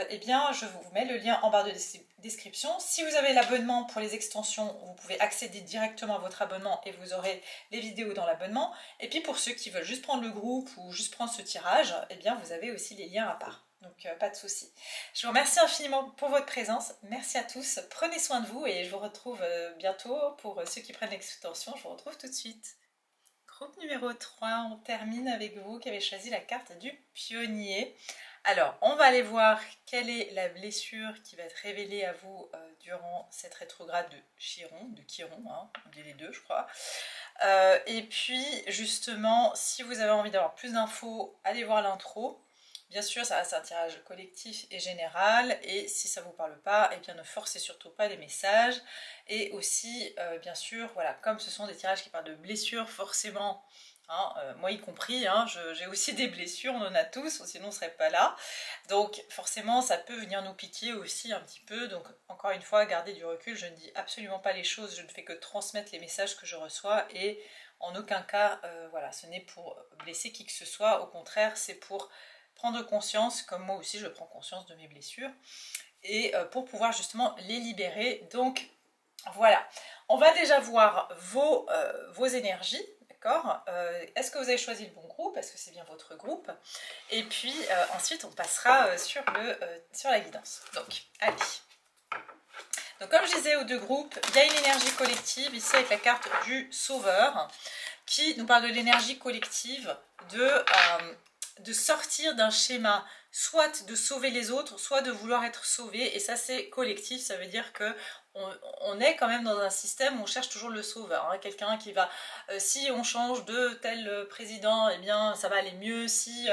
eh bien je vous mets le lien en barre de description. Si vous avez l'abonnement pour les extensions, vous pouvez accéder directement à votre abonnement et vous aurez les vidéos dans l'abonnement. Et puis pour ceux qui veulent juste prendre le groupe ou juste prendre ce tirage, eh bien vous avez aussi les liens à part. Donc pas de souci. Je vous remercie infiniment pour votre présence. Merci à tous. Prenez soin de vous et je vous retrouve bientôt. Pour ceux qui prennent l'extension, je vous retrouve tout de suite. Groupe numéro 3, on termine avec vous qui avez choisi la carte du pionnier. Alors, on va aller voir quelle est la blessure qui va être révélée à vous durant cette rétrograde de Chiron, hein, on dit les deux je crois. Et puis, justement, si vous avez envie d'avoir plus d'infos, allez voir l'intro. Bien sûr, ça reste un tirage collectif et général, et si ça ne vous parle pas, eh bien ne forcez surtout pas les messages. Et aussi, bien sûr, voilà, comme ce sont des tirages qui parlent de blessures, forcément, hein, moi y compris, hein, j'ai aussi des blessures, on en a tous, sinon on ne serait pas là. Donc forcément, ça peut venir nous piquer aussi un petit peu. Donc encore une fois, gardez du recul, je ne dis absolument pas les choses, je ne fais que transmettre les messages que je reçois, et en aucun cas, voilà, ce n'est pour blesser qui que ce soit, au contraire, c'est pour prendre conscience, comme moi aussi je prends conscience de mes blessures, et pour pouvoir justement les libérer. Donc voilà, on va déjà voir vos énergies, d'accord. Est-ce que vous avez choisi le bon groupe? Est-ce que c'est bien votre groupe? Et puis ensuite on passera sur la guidance. Donc allez. Donc comme je disais aux deux groupes, il y a une énergie collective ici avec la carte du sauveur qui nous parle de l'énergie collective de sortir d'un schéma, soit de sauver les autres, soit de vouloir être sauvé, et ça c'est collectif, ça veut dire que on est quand même dans un système où on cherche toujours le sauveur, hein, quelqu'un qui va, si on change de tel président, eh bien ça va aller mieux, si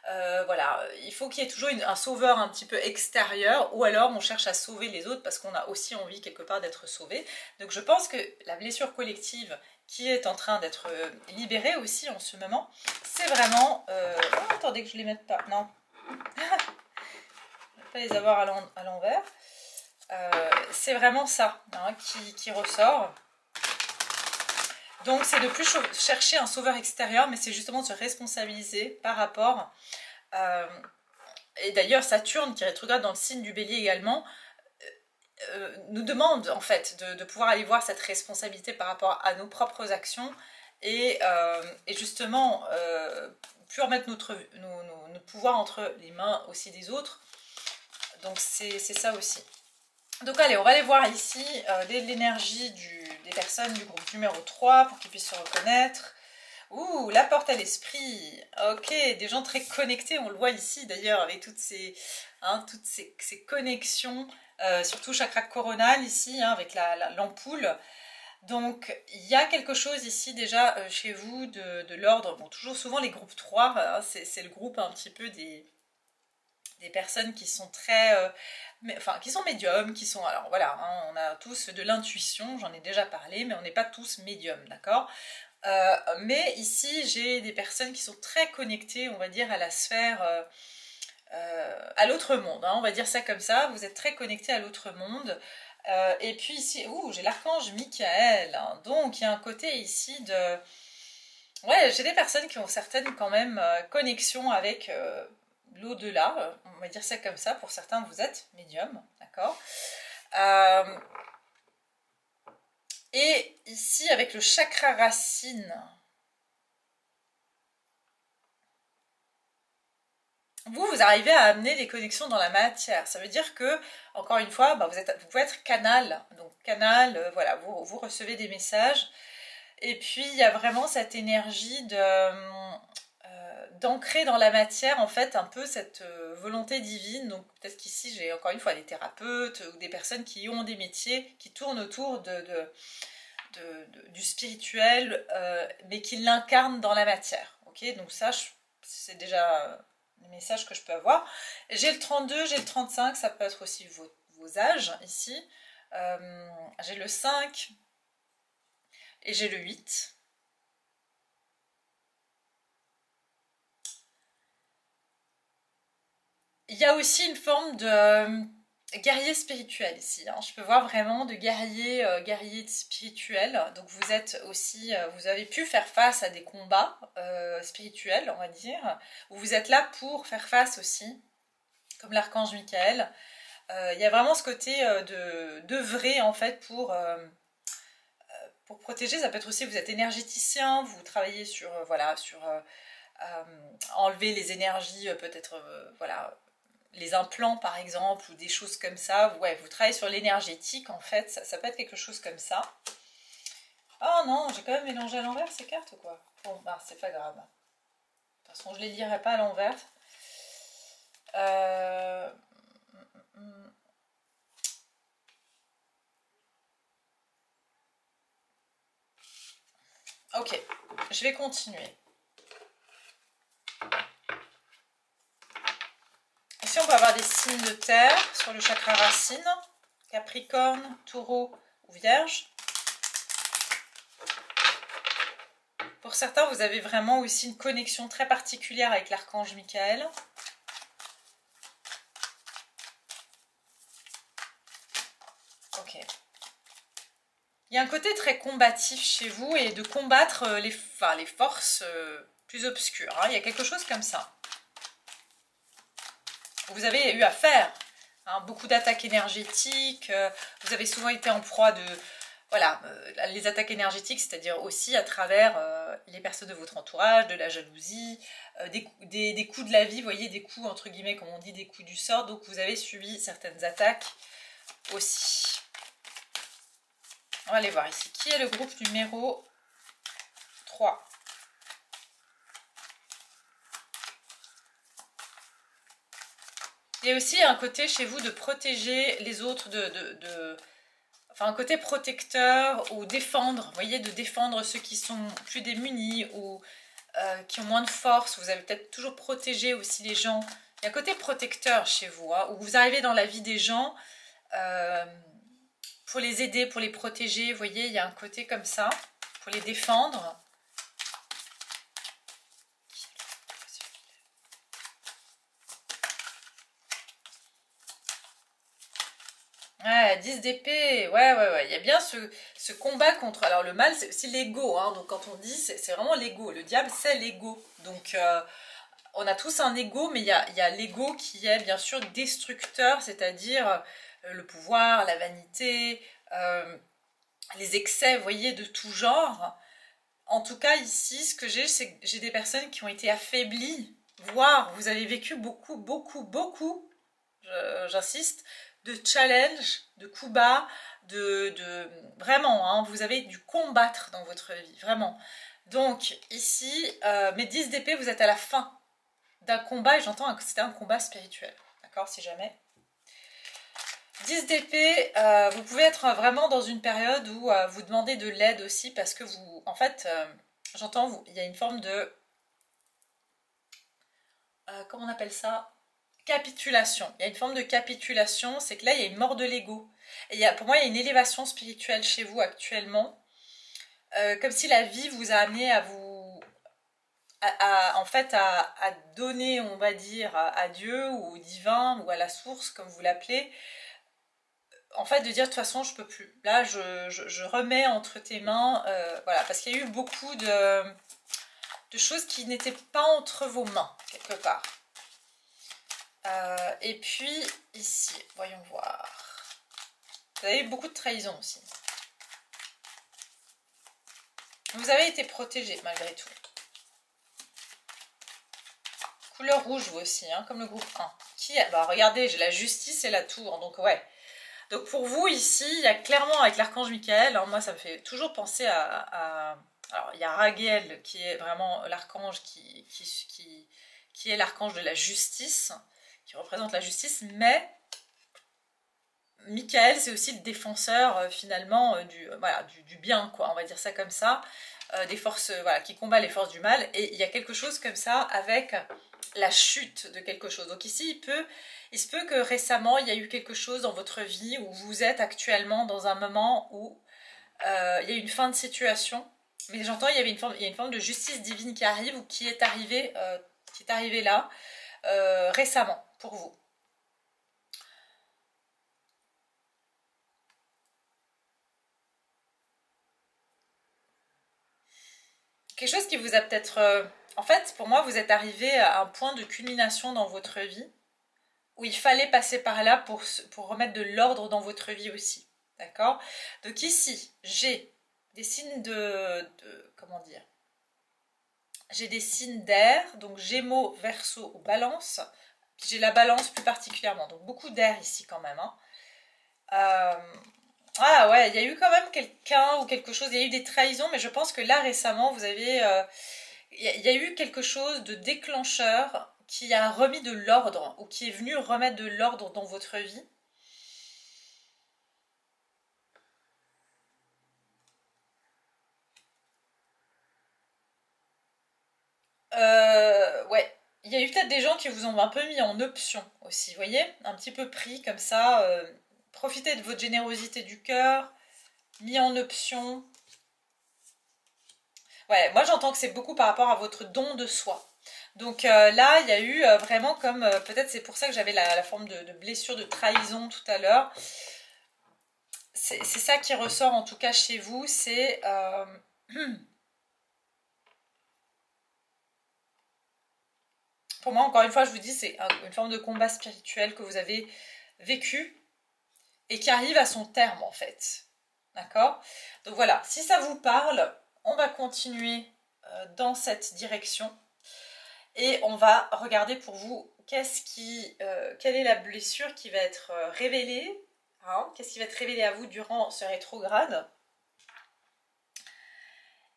voilà, il faut qu'il y ait toujours un sauveur un petit peu extérieur, ou alors on cherche à sauver les autres parce qu'on a aussi envie quelque part d'être sauvé. Donc je pense que la blessure collective qui est en train d'être libérée aussi en ce moment, c'est vraiment... Oh, attendez que je les mette pas, non. Je ne vais pas les avoir à l'envers. C'est vraiment ça, hein, qui ressort. Donc c'est de plus chercher un sauveur extérieur, mais c'est justement de se responsabiliser par rapport... et d'ailleurs Saturne, qui rétrograde dans le signe du Bélier également, nous demande en fait de pouvoir aller voir cette responsabilité par rapport à nos propres actions et justement plus remettre notre pouvoir entre les mains aussi des autres. Donc c'est ça aussi. Donc allez, on va aller voir ici l'énergie des personnes du groupe numéro 3 pour qu'ils puissent se reconnaître. Ouh, la porte à l'esprit. Ok, des gens très connectés, on le voit ici d'ailleurs avec toutes ces connexions, surtout chakra coronal ici, hein, avec l'ampoule. Donc il y a quelque chose ici déjà chez vous de l'ordre, bon toujours souvent les groupes 3, hein, c'est le groupe un petit peu des personnes qui sont très... enfin, qui sont médiums, qui sont... Alors voilà, hein, on a tous de l'intuition, j'en ai déjà parlé, mais on n'est pas tous médiums, d'accord. Mais ici, j'ai des personnes qui sont très connectées, on va dire, à la sphère... à l'autre monde, hein, on va dire ça comme ça, vous êtes très connectés à l'autre monde. Et puis ici, j'ai l'archange Michael, hein, donc il y a un côté ici de... Ouais, j'ai des personnes qui ont certaines quand même connexions avec l'au-delà, on va dire ça comme ça, pour certains vous êtes médium, d'accord. Et ici avec le chakra racine, vous arrivez à amener des connexions dans la matière. Ça veut dire que, encore une fois, bah, vous pouvez être canal. Donc canal, voilà, vous recevez des messages. Et puis il y a vraiment cette énergie d'ancrer dans la matière en fait un peu cette volonté divine. Donc peut-être qu'ici j'ai encore une fois des thérapeutes ou des personnes qui ont des métiers qui tournent autour du spirituel mais qui l'incarnent dans la matière. Ok, donc ça, c'est déjà les messages que je peux avoir. J'ai le 32, j'ai le 35, ça peut être aussi vos âges ici. J'ai le 5 et j'ai le 8. Il y a aussi une forme de guerrier spirituel ici. Hein. Je peux voir vraiment de guerrier, guerrier spirituel. Donc vous êtes aussi, vous avez pu faire face à des combats spirituels, on va dire. Où vous êtes là pour faire face aussi, comme l'archange Michael. Il y a vraiment ce côté d'œuvrer en fait pour protéger. Ça peut être aussi, vous êtes énergéticien, vous travaillez sur, voilà, sur enlever les énergies, peut-être, voilà, les implants par exemple, ou des choses comme ça. Ouais, vous travaillez sur l'énergétique en fait, ça peut être quelque chose comme ça. Oh non, j'ai quand même mélangé à l'envers ces cartes ou quoi? Bon, bah c'est pas grave. De toute façon, je les lirai pas à l'envers. Ok, je vais continuer. Ici, on peut avoir des signes de terre sur le chakra racine, Capricorne, Taureau ou Vierge. Pour certains, vous avez vraiment aussi une connexion très particulière avec l'archange Michael. Ok. Il y a un côté très combatif chez vous et de combattre les forces plus obscures. Hein. Il y a quelque chose comme ça. Vous avez eu à faire beaucoup d'attaques énergétiques. Vous avez souvent été en proie de... Voilà, les attaques énergétiques, c'est-à-dire aussi à travers les personnes de votre entourage, de la jalousie, des coups de la vie, vous voyez, des coups, entre guillemets, comme on dit, des coups du sort. Donc vous avez subi certaines attaques aussi. On va aller voir ici. Qui est le groupe numéro 3? Il y a aussi un côté chez vous de protéger les autres, enfin un côté protecteur ou défendre, vous voyez, de défendre ceux qui sont plus démunis ou qui ont moins de force. Vous avez peut-être toujours protégé aussi les gens. Il y a un côté protecteur chez vous, hein, où vous arrivez dans la vie des gens pour les aider, pour les protéger. Vous voyez, il y a un côté comme ça, pour les défendre. Ouais, 10 d'épée, ouais, il y a bien ce combat contre... Alors le mal, c'est aussi l'ego, hein, donc quand on dit, c'est vraiment l'ego, le diable, c'est l'ego. Donc on a tous un ego, mais il y a l'ego qui est bien sûr destructeur, c'est-à-dire le pouvoir, la vanité, les excès, vous voyez, de tout genre. En tout cas, ici, ce que j'ai, c'est que j'ai des personnes qui ont été affaiblies, voire vous avez vécu beaucoup, j'insiste, de challenge, de coups bas, vraiment, hein, vous avez dû combattre dans votre vie, vraiment. Donc ici, mes 10 d'épée, vous êtes à la fin d'un combat, et j'entends que c'était un combat spirituel, d'accord, si jamais. 10 d'épée, vous pouvez être vraiment dans une période où vous demandez de l'aide aussi, parce que vous, en fait, j'entends, il y a une forme de, comment on appelle ça? Capitulation. Il y a une forme de capitulation, c'est que là, il y a une mort de l'ego. Et pour moi, il y a une élévation spirituelle chez vous actuellement. Comme si la vie vous a amené à vous... en fait, à donner, on va dire, à Dieu ou au divin ou à la source, comme vous l'appelez. En fait, de dire, de toute façon, je peux plus. Là, je remets entre tes mains... voilà, parce qu'il y a eu beaucoup de choses qui n'étaient pas entre vos mains, quelque part. Et puis ici, voyons voir. Vous avez eu beaucoup de trahison aussi. Vous avez été protégé malgré tout. Couleur rouge vous aussi, hein, comme le groupe 1. Bah, regardez, j'ai la justice et la tour, donc ouais. Donc pour vous ici, il y a clairement avec l'archange Michael, hein, moi ça me fait toujours penser alors il y a Raguel qui est vraiment l'archange qui est l'archange de la justice, qui représente la justice, mais Michael c'est aussi le défenseur finalement du bien, quoi, on va dire ça comme ça. des forces, voilà, qui combat les forces du mal, et il y a quelque chose comme ça avec la chute de quelque chose. Donc ici, il se peut que récemment, il y a eu quelque chose dans votre vie où vous êtes actuellement dans un moment où il y a une fin de situation, mais j'entends il y a une forme de justice divine qui arrive ou qui est arrivée là récemment pour vous. Quelque chose qui vous a peut-être... en fait, pour moi, vous êtes arrivé à un point de culmination dans votre vie où il fallait passer par là pour remettre de l'ordre dans votre vie aussi. D'accord? Donc ici, j'ai des signes comment dire? J'ai des signes d'air, donc Gémeaux, Verseau ou Balance. Puis j'ai la Balance plus particulièrement, donc beaucoup d'air ici quand même. Hein. Ah ouais, il y a eu quand même quelqu'un ou quelque chose, il y a eu des trahisons, mais je pense que là récemment, vous avez... il y a eu quelque chose de déclencheur qui a remis de l'ordre ou qui est venu remettre de l'ordre dans votre vie. Ouais, il y a eu peut-être des gens qui vous ont un peu mis en option aussi, vous voyez, un petit peu pris comme ça. Profitez de votre générosité du cœur, mis en option. Ouais, moi j'entends que c'est beaucoup par rapport à votre don de soi. Donc là, il y a eu vraiment comme, peut-être c'est pour ça que j'avais la forme de blessure, de trahison tout à l'heure. C'est ça qui ressort en tout cas chez vous, c'est... pour moi, encore une fois, je vous dis, c'est une forme de combat spirituel que vous avez vécu et qui arrive à son terme en fait. D'accord? Donc voilà, si ça vous parle, on va continuer dans cette direction et on va regarder pour vous quelle est la blessure qui va être révélée, hein, qu'est-ce qui va être révélé à vous durant ce rétrograde.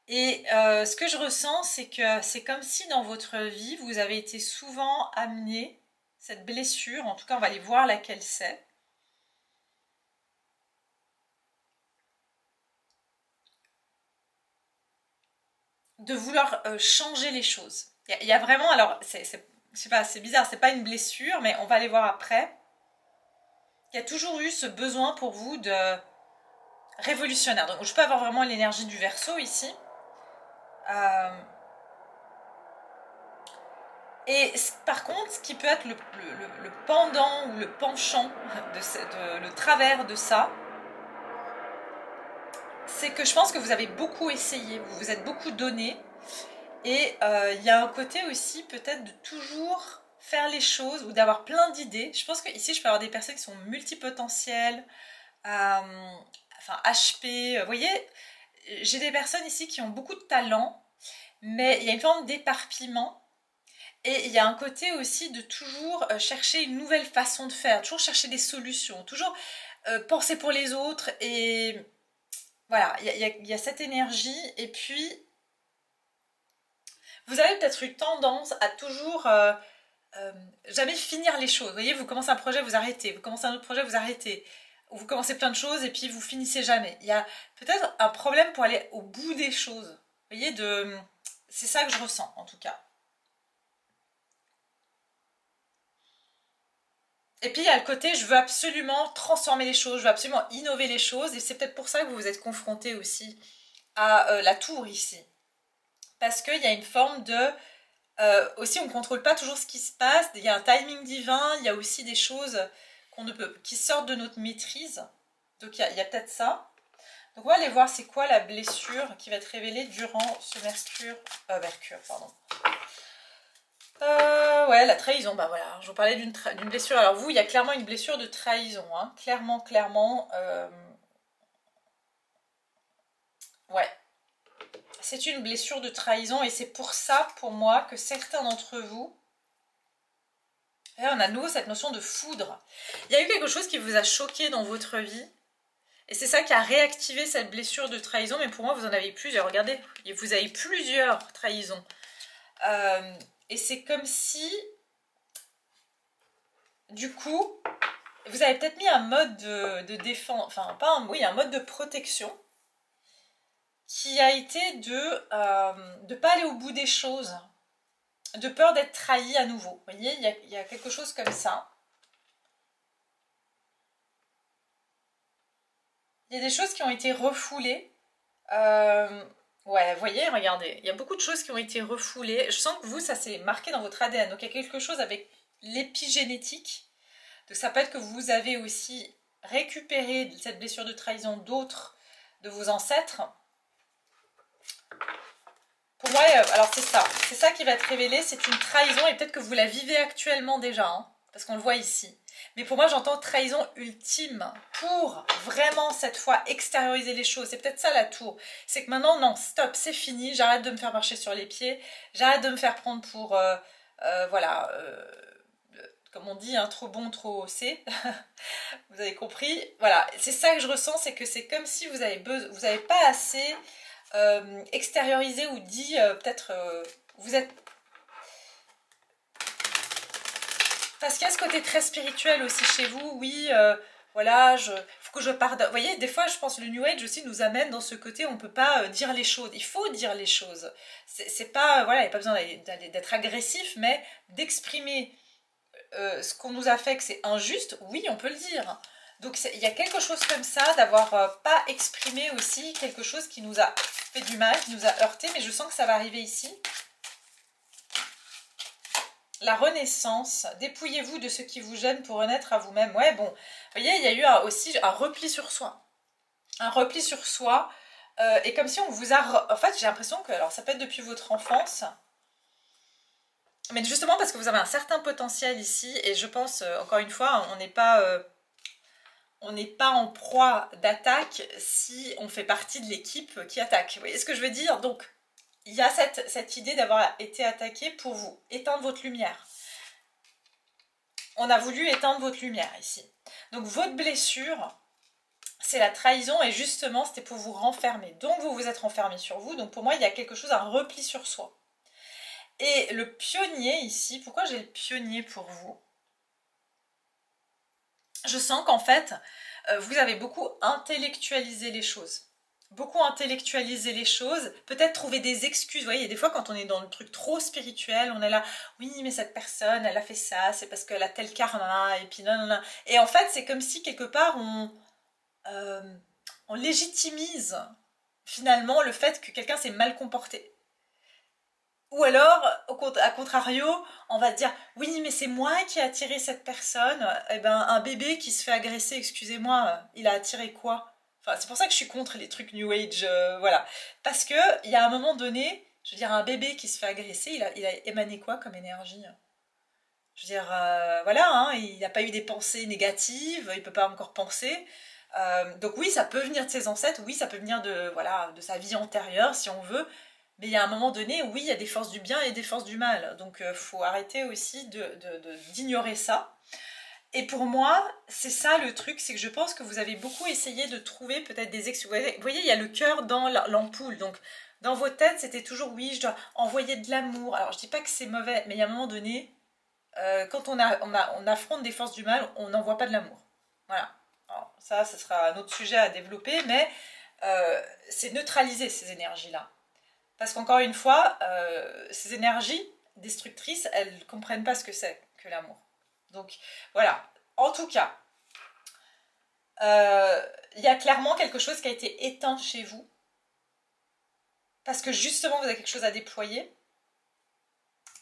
Et ce que je ressens, c'est que c'est comme si dans votre vie, vous avez été souvent amené, cette blessure, en tout cas on va aller voir laquelle c'est, de vouloir changer les choses. Il y a vraiment, alors, je sais pas, c'est bizarre, c'est pas une blessure, mais on va aller voir après. Il y a toujours eu ce besoin pour vous de révolutionnaire. Donc, je peux avoir vraiment l'énergie du Verseau ici. Euh, et par contre, ce qui peut être le pendant ou le penchant, le travers de ça, c'est que je pense que vous avez beaucoup essayé, vous vous êtes beaucoup donné. Et il y a un côté aussi peut-être de toujours faire les choses ou d'avoir plein d'idées. Je pense que ici je peux avoir des personnes qui sont multipotentielles, enfin HP. Vous voyez, j'ai des personnes ici qui ont beaucoup de talent, mais il y a une forme d'éparpillement. Et il y a un côté aussi de toujours chercher une nouvelle façon de faire, toujours chercher des solutions, toujours penser pour les autres. Et voilà, il y a cette énergie. Et puis, vous avez peut-être eu tendance à toujours jamais finir les choses. Vous voyez, vous commencez un projet, vous arrêtez. Vous commencez un autre projet, vous arrêtez. Ou vous commencez plein de choses et puis vous finissez jamais. Il y a peut-être un problème pour aller au bout des choses. Vous voyez, c'est ça que je ressens en tout cas. Et puis il y a le côté, je veux absolument transformer les choses, je veux absolument innover les choses. Et c'est peut-être pour ça que vous vous êtes confronté aussi à la tour ici. Parce qu'il y a une forme de... aussi, on ne contrôle pas toujours ce qui se passe. Il y a un timing divin. Il y a aussi des choses qui sortent de notre maîtrise. Donc, il y a peut-être ça. Donc, on va aller voir c'est quoi la blessure qui va être révélée durant ce Mercure, pardon. Ouais, la trahison. Bah voilà, je vous parlais d'une blessure. Alors, vous, il y a clairement une blessure de trahison. Hein. Clairement, clairement. Ouais. C'est une blessure de trahison et c'est pour ça, pour moi, que certains d'entre vous, là, on a à nouveau cette notion de foudre. Il y a eu quelque chose qui vous a choqué dans votre vie et c'est ça qui a réactivé cette blessure de trahison, mais pour moi, vous en avez plusieurs. Regardez, vous avez plusieurs trahisons. Et c'est comme si, du coup, vous avez peut-être mis un mode de défense, enfin, pas un, oui, un mode de protection. qui a été de ne pas aller au bout des choses, de peur d'être trahi à nouveau. Vous voyez, il y a quelque chose comme ça. Il y a des choses qui ont été refoulées. Ouais, vous voyez, regardez, il y a beaucoup de choses qui ont été refoulées. Je sens que vous, ça s'est marqué dans votre ADN. Donc il y a quelque chose avec l'épigénétique. Donc ça peut être que vous avez aussi récupéré cette blessure de trahison d'autres de vos ancêtres. Pour moi, alors c'est ça qui va être révélé, c'est une trahison et peut-être que vous la vivez actuellement déjà, hein, parce qu'on le voit ici. Mais pour moi, j'entends trahison ultime pour vraiment cette fois extérioriser les choses. C'est peut-être ça la tour. C'est que maintenant, non, stop, c'est fini. J'arrête de me faire marcher sur les pieds. J'arrête de me faire prendre pour, voilà, comme on dit, hein, trop bon, trop c'est. Vous avez compris. Voilà, c'est ça que je ressens, c'est que c'est comme si vous avez pas assez extériorisé ou dit, peut-être, vous êtes... Parce qu'il y a ce côté très spirituel aussi chez vous, oui, voilà, faut que je pardonne. Vous voyez, des fois, je pense que le New Age aussi nous amène dans ce côté, on ne peut pas dire les choses. Il faut dire les choses. C'est pas, voilà, il n'y a pas besoin d'être agressif, mais d'exprimer ce qu'on nous a fait que c'est injuste, oui, on peut le dire. Donc il y a quelque chose comme ça, d'avoir pas exprimé aussi quelque chose qui nous a fait du mal, qui nous a heurté, mais je sens que ça va arriver ici. La renaissance, dépouillez-vous de ce qui vous gêne pour renaître à vous-même. Ouais, bon, vous voyez, il y a eu aussi un repli sur soi. Un repli sur soi. Et comme si on vous a... En fait, j'ai l'impression que... Alors, ça peut être depuis votre enfance. Mais justement parce que vous avez un certain potentiel ici. Et je pense, encore une fois, on n'est pas en proie d'attaque si on fait partie de l'équipe qui attaque. Vous voyez ce que je veux dire? Donc, il y a cette idée d'avoir été attaqué pour vous éteindre votre lumière. On a voulu éteindre votre lumière ici. Donc votre blessure, c'est la trahison et justement c'était pour vous renfermer. Donc vous vous êtes renfermé sur vous. Donc pour moi il y a quelque chose, un repli sur soi. Et le pionnier ici, pourquoi j'ai le pionnier pour vous? Je sens qu'en fait vous avez beaucoup intellectualisé les choses. Beaucoup intellectualiser les choses, peut-être trouver des excuses. Vous voyez, des fois quand on est dans le truc trop spirituel, on est là, oui mais cette personne elle a fait ça, c'est parce qu'elle a tel karma, et puis non non non. Et en fait c'est comme si quelque part on légitimise finalement le fait que quelqu'un s'est mal comporté. Ou alors, à contrario, on va se dire, oui mais c'est moi qui ai attiré cette personne. Eh ben un bébé qui se fait agresser, excusez-moi, il a attiré quoi? Enfin, c'est pour ça que je suis contre les trucs New Age, voilà. Parce que il y a un moment donné, je veux dire, un bébé qui se fait agresser, il a émané quoi comme énergie? Je veux dire, voilà, hein, il n'a pas eu des pensées négatives, il ne peut pas encore penser. Donc oui, ça peut venir de ses ancêtres, oui, ça peut venir de, voilà, de sa vie antérieure, si on veut. Mais il y a un moment donné, oui, il y a des forces du bien et des forces du mal. Donc il faut arrêter aussi d'ignorer ça. Et pour moi, c'est ça le truc, c'est que je pense que vous avez beaucoup essayé de trouver peut-être des excuses. Vous voyez, il y a le cœur dans l'ampoule. Donc, dans vos têtes, c'était toujours, oui, je dois envoyer de l'amour. Alors, je dis pas que c'est mauvais, mais il y a un moment donné, quand on affronte des forces du mal, on n'envoie pas de l'amour. Voilà. Alors, ça sera un autre sujet à développer, mais c'est neutraliser ces énergies-là. Parce qu'encore une fois, ces énergies destructrices, elles ne comprennent pas ce que c'est que l'amour. Donc voilà, en tout cas, il y a clairement quelque chose qui a été éteint chez vous. Parce que justement, vous avez quelque chose à déployer.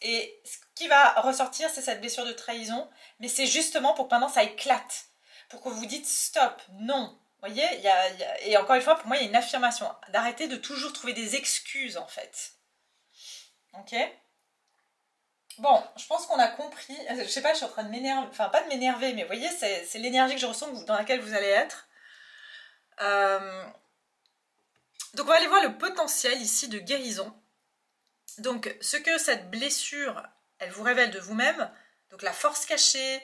Et ce qui va ressortir, c'est cette blessure de trahison. Mais c'est justement pour que maintenant ça éclate. Pour que vous dites stop, non. Vous voyez, et encore une fois, pour moi, il y a une affirmation. D'arrêter de toujours trouver des excuses, en fait. Ok ? Bon, je pense qu'on a compris. Je sais pas, je suis en train de m'énerver. Enfin, pas de m'énerver, mais vous voyez, c'est l'énergie que je ressens dans laquelle vous allez être. Donc, on va aller voir le potentiel ici de guérison. Donc, ce que cette blessure, elle vous révèle de vous-même. Donc, la force cachée,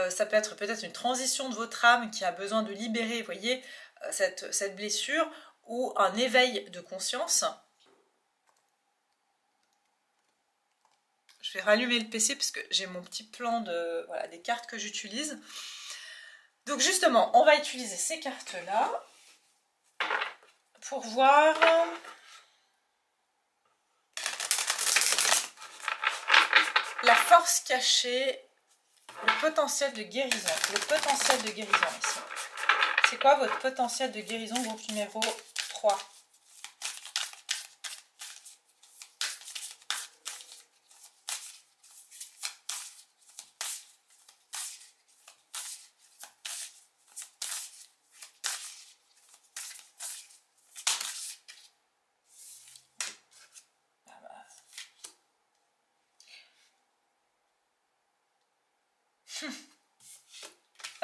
ça peut être peut-être une transition de votre âme qui a besoin de libérer, vous voyez, cette blessure, ou un éveil de conscience. Je vais rallumer le PC parce que j'ai mon petit plan de, voilà, des cartes que j'utilise. Donc justement, on va utiliser ces cartes-là. pour voir la force cachée, le potentiel de guérison. Le potentiel de guérison ici. C'est quoi votre potentiel de guérison, groupe numéro 3?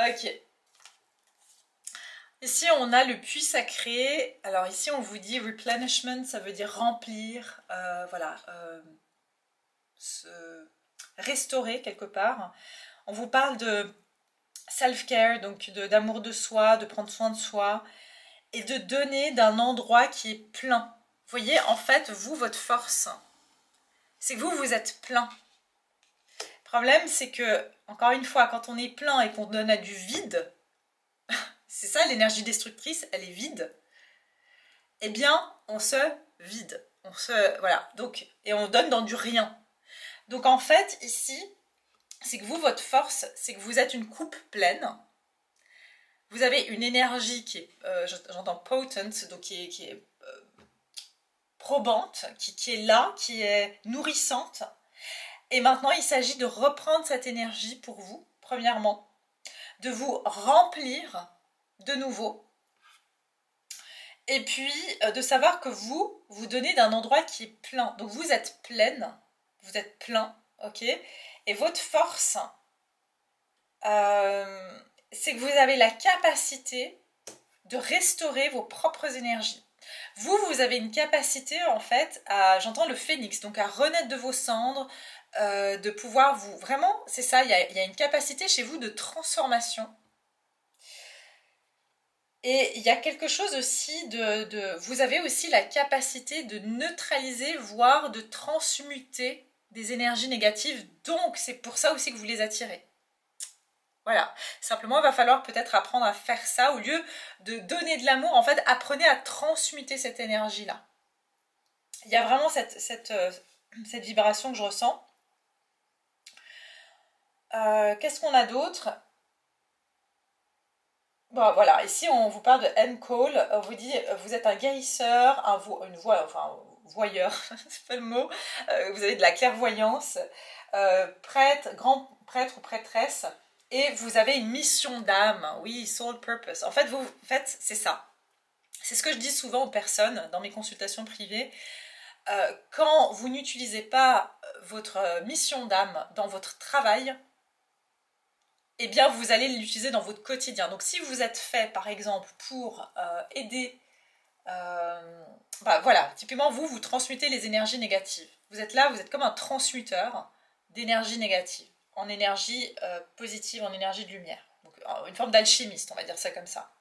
Ok. Ici, on a le puits sacré. Alors ici, on vous dit replenishment, ça veut dire remplir, voilà, se restaurer quelque part. On vous parle de self-care, donc d'amour de soi, de prendre soin de soi et de donner d'un endroit qui est plein. Vous voyez, en fait, vous, votre force, c'est que vous êtes plein. Le problème, c'est que, encore une fois, quand on est plein et qu'on donne à du vide, c'est ça l'énergie destructrice, elle est vide, eh bien, on se vide. Voilà, donc, et on donne dans du rien. Donc en fait, ici, c'est que vous, votre force, c'est que vous êtes une coupe pleine. Vous avez une énergie qui est, j'entends potent, donc qui est probante, qui est là, qui est nourrissante. Et maintenant, il s'agit de reprendre cette énergie pour vous, premièrement, de vous remplir de nouveau, et puis de savoir que vous donnez d'un endroit qui est plein. Donc vous êtes pleine, vous êtes plein, ok? Et votre force, c'est que vous avez la capacité de restaurer vos propres énergies. Vous avez une capacité en fait à, j'entends le phénix, donc à renaître de vos cendres, de pouvoir vous, vraiment, c'est ça, il y a une capacité chez vous de transformation. Et il y a quelque chose aussi vous avez aussi la capacité de neutraliser, voire de transmuter des énergies négatives, donc c'est pour ça aussi que vous les attirez. Voilà, simplement il va falloir peut-être apprendre à faire ça, au lieu de donner de l'amour, en fait apprenez à transmuter cette énergie-là. Il y a vraiment cette vibration que je ressens. Qu'est-ce qu'on a d'autre? Bon, voilà, ici on vous parle de M-Call, on vous dit vous êtes un guérisseur, une voix, enfin voyeur, c'est pas le mot, vous avez de la clairvoyance, prêtre, grand prêtre ou prêtresse, et vous avez une mission d'âme, oui, soul purpose. En fait, c'est ça. C'est ce que je dis souvent aux personnes dans mes consultations privées. Quand vous n'utilisez pas votre mission d'âme dans votre travail, eh bien vous allez l'utiliser dans votre quotidien. Donc si vous êtes fait par exemple pour aider, voilà, typiquement vous transmutez les énergies négatives. Vous êtes là, vous êtes comme un transmuteur d'énergie négative en énergie positive, en énergie de lumière. Donc une forme d'alchimiste, on va dire ça comme ça.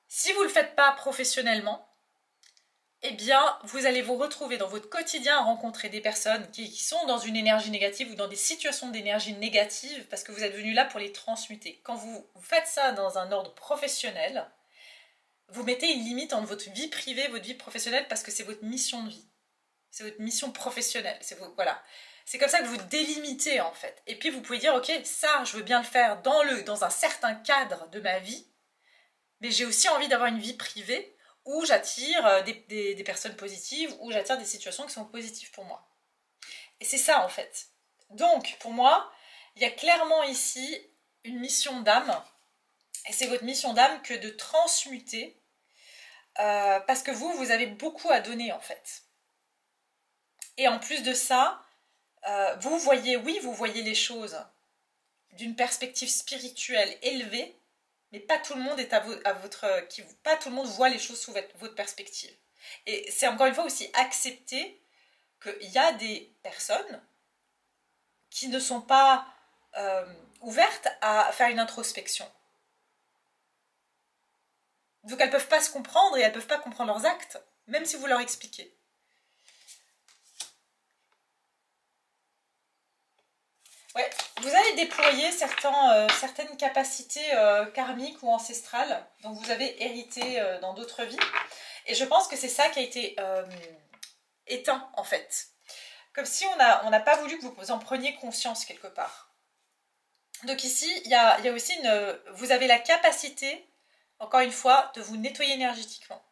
Si vous ne le faites pas professionnellement, eh bien, vous allez vous retrouver dans votre quotidien à rencontrer des personnes qui sont dans une énergie négative ou dans des situations d'énergie négative parce que vous êtes venu là pour les transmuter. Quand vous faites ça dans un ordre professionnel, vous mettez une limite entre votre vie privée et votre vie professionnelle parce que c'est votre mission de vie. C'est votre mission professionnelle. Voilà. C'est comme ça que vous délimitez en fait. Et puis vous pouvez dire, ok, ça, je veux bien le faire dans un certain cadre de ma vie, mais j'ai aussi envie d'avoir une vie privée où j'attire des personnes positives, où j'attire des situations qui sont positives pour moi. Et c'est ça en fait. Donc, pour moi, il y a clairement ici une mission d'âme, et c'est votre mission d'âme que de transmuter, parce que vous avez beaucoup à donner en fait. Et en plus de ça, vous voyez les choses d'une perspective spirituelle élevée, mais pas tout le monde est pas tout le monde voit les choses sous votre perspective. Et c'est encore une fois aussi accepter qu'il y a des personnes qui ne sont pas ouvertes à faire une introspection. Donc elles ne peuvent pas se comprendre et elles ne peuvent pas comprendre leurs actes, même si vous leur expliquez. Ouais, vous allez déployer certaines capacités karmiques ou ancestrales dont vous avez hérité dans d'autres vies. Et je pense que c'est ça qui a été éteint en fait. Comme si on n'a pas voulu que vous en preniez conscience quelque part. Donc ici, il y a aussi vous avez la capacité, encore une fois, de vous nettoyer énergétiquement.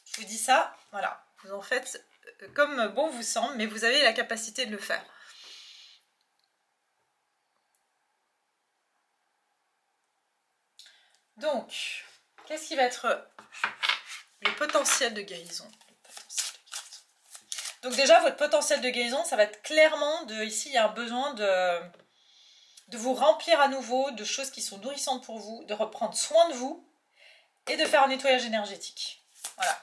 Je vous dis ça, voilà. Vous en faites comme bon vous semble, mais vous avez la capacité de le faire. Donc, qu'est-ce qui va être le potentiel de guérison? Donc déjà, votre potentiel de guérison, ça va être clairement ici, il y a un besoin de vous remplir à nouveau de choses qui sont nourrissantes pour vous, de reprendre soin de vous et de faire un nettoyage énergétique. Voilà.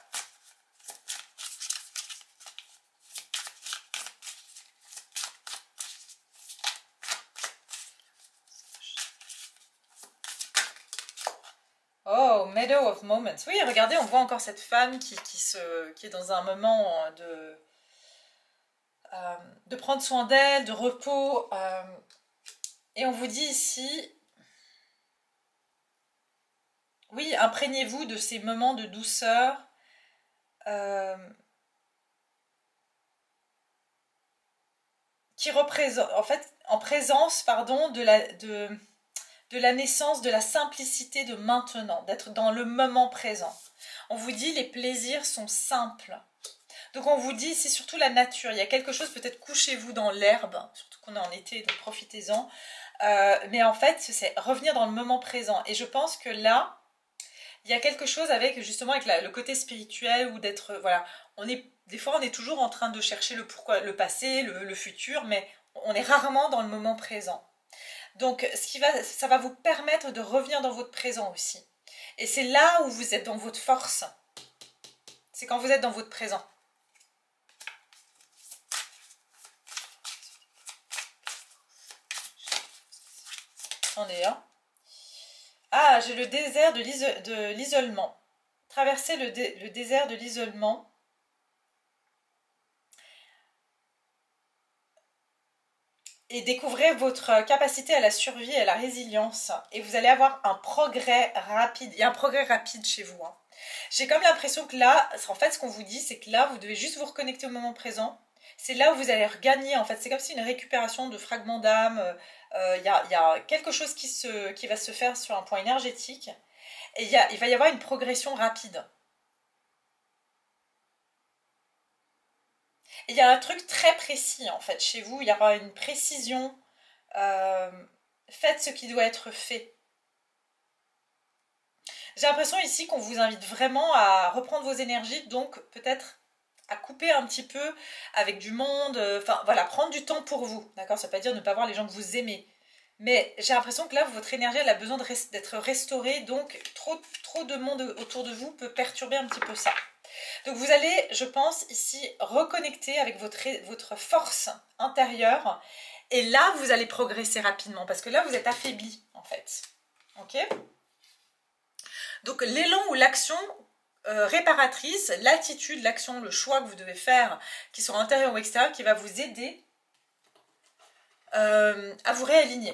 Oh, Meadow of Moments. Oui, regardez, on voit encore cette femme qui est dans un moment de prendre soin d'elle, de repos. Et on vous dit ici, oui, imprégnez-vous de ces moments de douceur. Qui représente, en fait, en présence, pardon, de la naissance, de la simplicité de maintenant, d'être dans le moment présent. On vous dit les plaisirs sont simples. Donc on vous dit, c'est surtout la nature. Il y a quelque chose, peut-être couchez-vous dans l'herbe, surtout qu'on est en été, donc profitez-en. Mais en fait, c'est revenir dans le moment présent. Et je pense que là, il y a quelque chose avec justement avec le côté spirituel ou d'être, voilà, des fois on est toujours en train de chercher le pourquoi, le passé, le futur, mais on est rarement dans le moment présent. Donc ça va vous permettre de revenir dans votre présent aussi. Et c'est là où vous êtes dans votre force. C'est quand vous êtes dans votre présent. Attendez, hein. Ah, j'ai le désert de l'isolement. Traverser le désert de l'isolement. Et découvrez votre capacité à la survie et à la résilience. Et vous allez avoir un progrès rapide. Il y a un progrès rapide chez vous. Hein. J'ai comme l'impression que là, en fait, ce qu'on vous dit, c'est que là, vous devez juste vous reconnecter au moment présent. C'est là où vous allez regagner, en fait. C'est comme si une récupération de fragments d'âme. Il y a quelque chose qui va se faire sur un point énergétique. Et il va y avoir une progression rapide. Il y a un truc très précis en fait chez vous, il y aura une précision. Faites ce qui doit être fait. J'ai l'impression ici qu'on vous invite vraiment à reprendre vos énergies, donc peut-être à couper un petit peu avec du monde, enfin voilà, prendre du temps pour vous, d'accord? Ça ne veut pas dire ne pas voir les gens que vous aimez. Mais j'ai l'impression que là, votre énergie, elle a besoin d'être restaurée, donc trop de monde autour de vous peut perturber un petit peu ça. Donc vous allez, je pense, ici reconnecter avec votre force intérieure. Et là, vous allez progresser rapidement parce que là, vous êtes affaibli, en fait. Ok? Donc l'élan ou l'action réparatrice, l'attitude, l'action, le choix que vous devez faire, qui sont intérieurs ou extérieurs, qui va vous aider à vous réaligner.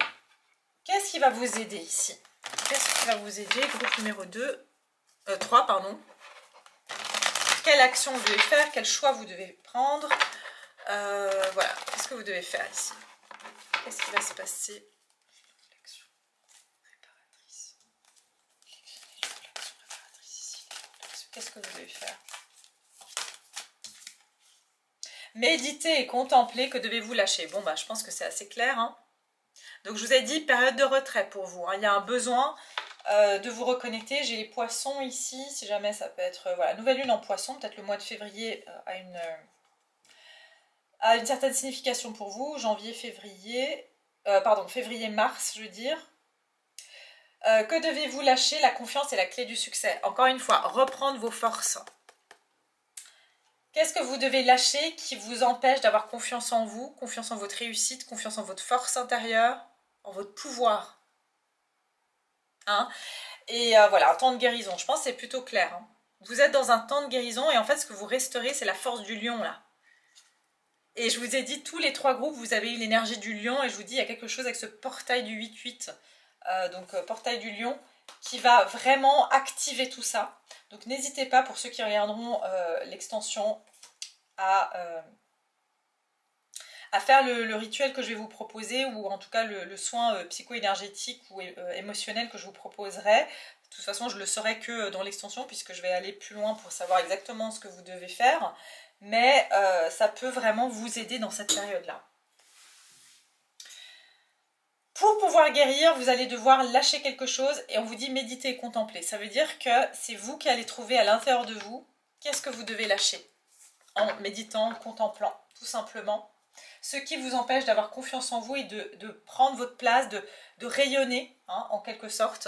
Qu'est-ce qui va vous aider ici? Qu'est-ce qui va vous aider? Groupe numéro 3, pardon. Quelle action vous devez faire, quel choix vous devez prendre. Voilà, qu'est-ce que vous devez faire ici? Qu'est-ce qui va se passer? L'action réparatrice. Qu'est-ce que vous devez faire? Méditer et contempler, que devez-vous lâcher? Bon, bah, je pense que c'est assez clair. Hein. Donc, je vous ai dit, période de retrait pour vous. Hein. Il y a un besoin de vous reconnecter. J'ai les poissons ici, si jamais ça peut être... voilà, nouvelle lune en poisson, peut-être le mois de février a une certaine signification pour vous. Janvier, février... février-mars, je veux dire. Que devez-vous lâcher? La confiance est la clé du succès. Encore une fois, reprendre vos forces. Qu'est-ce que vous devez lâcher qui vous empêche d'avoir confiance en vous, confiance en votre réussite, confiance en votre force intérieure, en votre pouvoir? Hein? Et voilà, un temps de guérison. Je pense que c'est plutôt clair. Hein. Vous êtes dans un temps de guérison et en fait, ce que vous resterez, c'est la force du lion, là. Et je vous ai dit, tous les 3 groupes, vous avez eu l'énergie du lion. Et je vous dis, il y a quelque chose avec ce portail du 8-8. Donc, portail du lion, qui va vraiment activer tout ça. Donc, n'hésitez pas, pour ceux qui regarderont l'extension, à faire le rituel que je vais vous proposer, ou en tout cas le soin psycho-énergétique ou émotionnel que je vous proposerai. De toute façon, je ne le saurai que dans l'extension, puisque je vais aller plus loin pour savoir exactement ce que vous devez faire. Mais ça peut vraiment vous aider dans cette période-là. Pour pouvoir guérir, vous allez devoir lâcher quelque chose, et on vous dit méditer et contempler. Ça veut dire que c'est vous qui allez trouver à l'intérieur de vous qu'est-ce que vous devez lâcher en méditant, en contemplant, tout simplement. Ce qui vous empêche d'avoir confiance en vous et de prendre votre place, de rayonner, hein, en quelque sorte,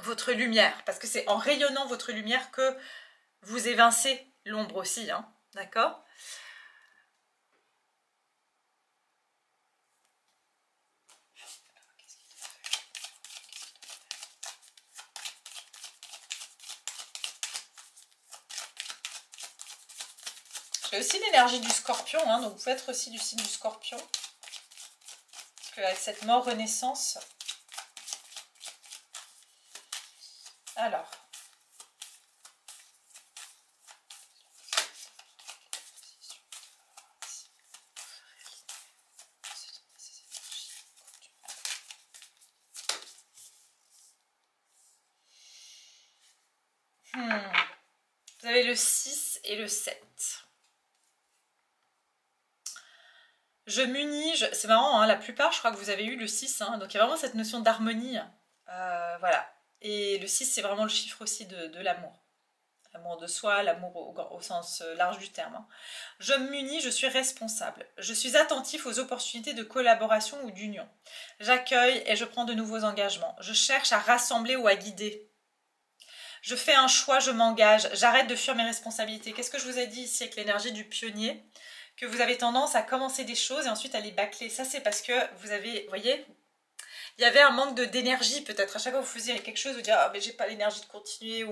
votre lumière. Parce que c'est en rayonnant votre lumière que vous évincez l'ombre aussi, hein, d'accord ? J'ai aussi l'énergie du scorpion, hein, donc vous faites aussi du signe du scorpion. Parce qu'avec cette mort renaissance... Alors... Vous avez le 6 et le 7. Je m'unis, c'est marrant, hein, la plupart, je crois que vous avez eu le 6, hein, donc il y a vraiment cette notion d'harmonie. Voilà. Et le 6, c'est vraiment le chiffre aussi de l'amour. L'amour de soi, l'amour au sens large du terme. Hein. Je m'unis, je suis responsable. Je suis attentif aux opportunités de collaboration ou d'union. J'accueille et je prends de nouveaux engagements. Je cherche à rassembler ou à guider. Je fais un choix, je m'engage. J'arrête de fuir mes responsabilités. Qu'est-ce que je vous ai dit ici avec l'énergie du pionnier ? Que vous avez tendance à commencer des choses et ensuite à les bâcler. Ça, c'est parce que vous avez, vous voyez, il y avait un manque d'énergie peut-être. À chaque fois que vous faisiez quelque chose, vous dites « Ah, mais j'ai pas l'énergie de continuer »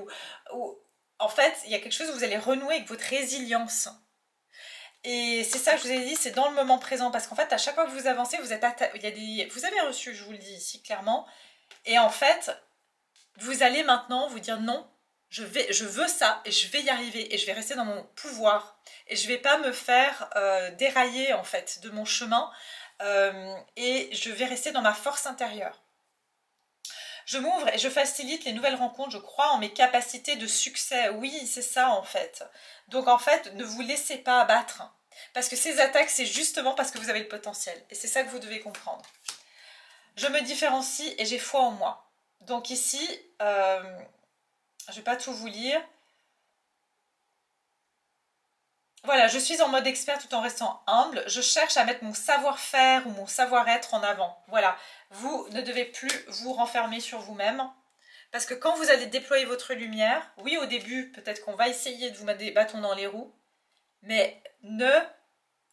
ou en fait, il y a quelque chose où vous allez renouer avec votre résilience. Et c'est ça que je vous ai dit, c'est dans le moment présent. Parce qu'en fait, à chaque fois que vous avancez, vous avez reçu, je vous le dis ici clairement. Et en fait, vous allez maintenant vous dire non, je veux ça et je vais y arriver. Et je vais rester dans mon pouvoir. Et je ne vais pas me faire dérailler en fait de mon chemin. Et je vais rester dans ma force intérieure. Je m'ouvre et je facilite les nouvelles rencontres, je crois en mes capacités de succès. Oui, c'est ça en fait. Donc en fait, ne vous laissez pas abattre. Parce que ces attaques, c'est justement parce que vous avez le potentiel. Et c'est ça que vous devez comprendre. Je me différencie et j'ai foi en moi. Donc ici, je ne vais pas tout vous lire. Voilà, je suis en mode expert tout en restant humble. Je cherche à mettre mon savoir-faire ou mon savoir-être en avant. Voilà, vous ne devez plus vous renfermer sur vous-même. Parce que quand vous allez déployer votre lumière, oui, au début, peut-être qu'on va essayer de vous mettre des bâtons dans les roues. Mais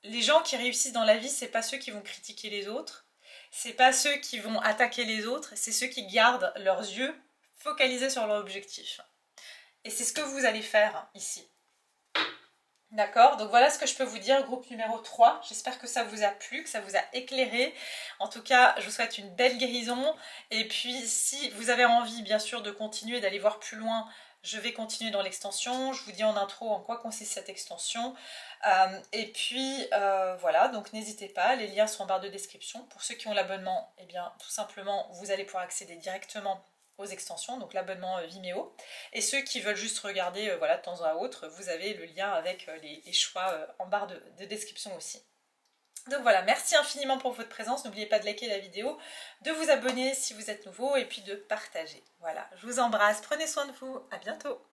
les gens qui réussissent dans la vie, c'est pas ceux qui vont critiquer les autres. C'est pas ceux qui vont attaquer les autres. C'est ceux qui gardent leurs yeux focalisés sur leur objectif. Et c'est ce que vous allez faire ici. D'accord, donc voilà ce que je peux vous dire, groupe numéro 3. J'espère que ça vous a plu, que ça vous a éclairé. En tout cas, je vous souhaite une belle guérison. Et puis, si vous avez envie, bien sûr, de continuer, d'aller voir plus loin, je vais continuer dans l'extension. Je vous dis en intro en quoi consiste cette extension. Et puis, voilà, donc n'hésitez pas, les liens sont en barre de description. Pour ceux qui ont l'abonnement, eh bien, tout simplement, vous allez pouvoir accéder directement aux extensions, donc l'abonnement Vimeo. Et ceux qui veulent juste regarder voilà, de temps à autre, vous avez le lien avec les choix en barre de description aussi. Donc voilà, merci infiniment pour votre présence. N'oubliez pas de liker la vidéo, de vous abonner si vous êtes nouveau et puis de partager. Voilà, je vous embrasse, prenez soin de vous, à bientôt.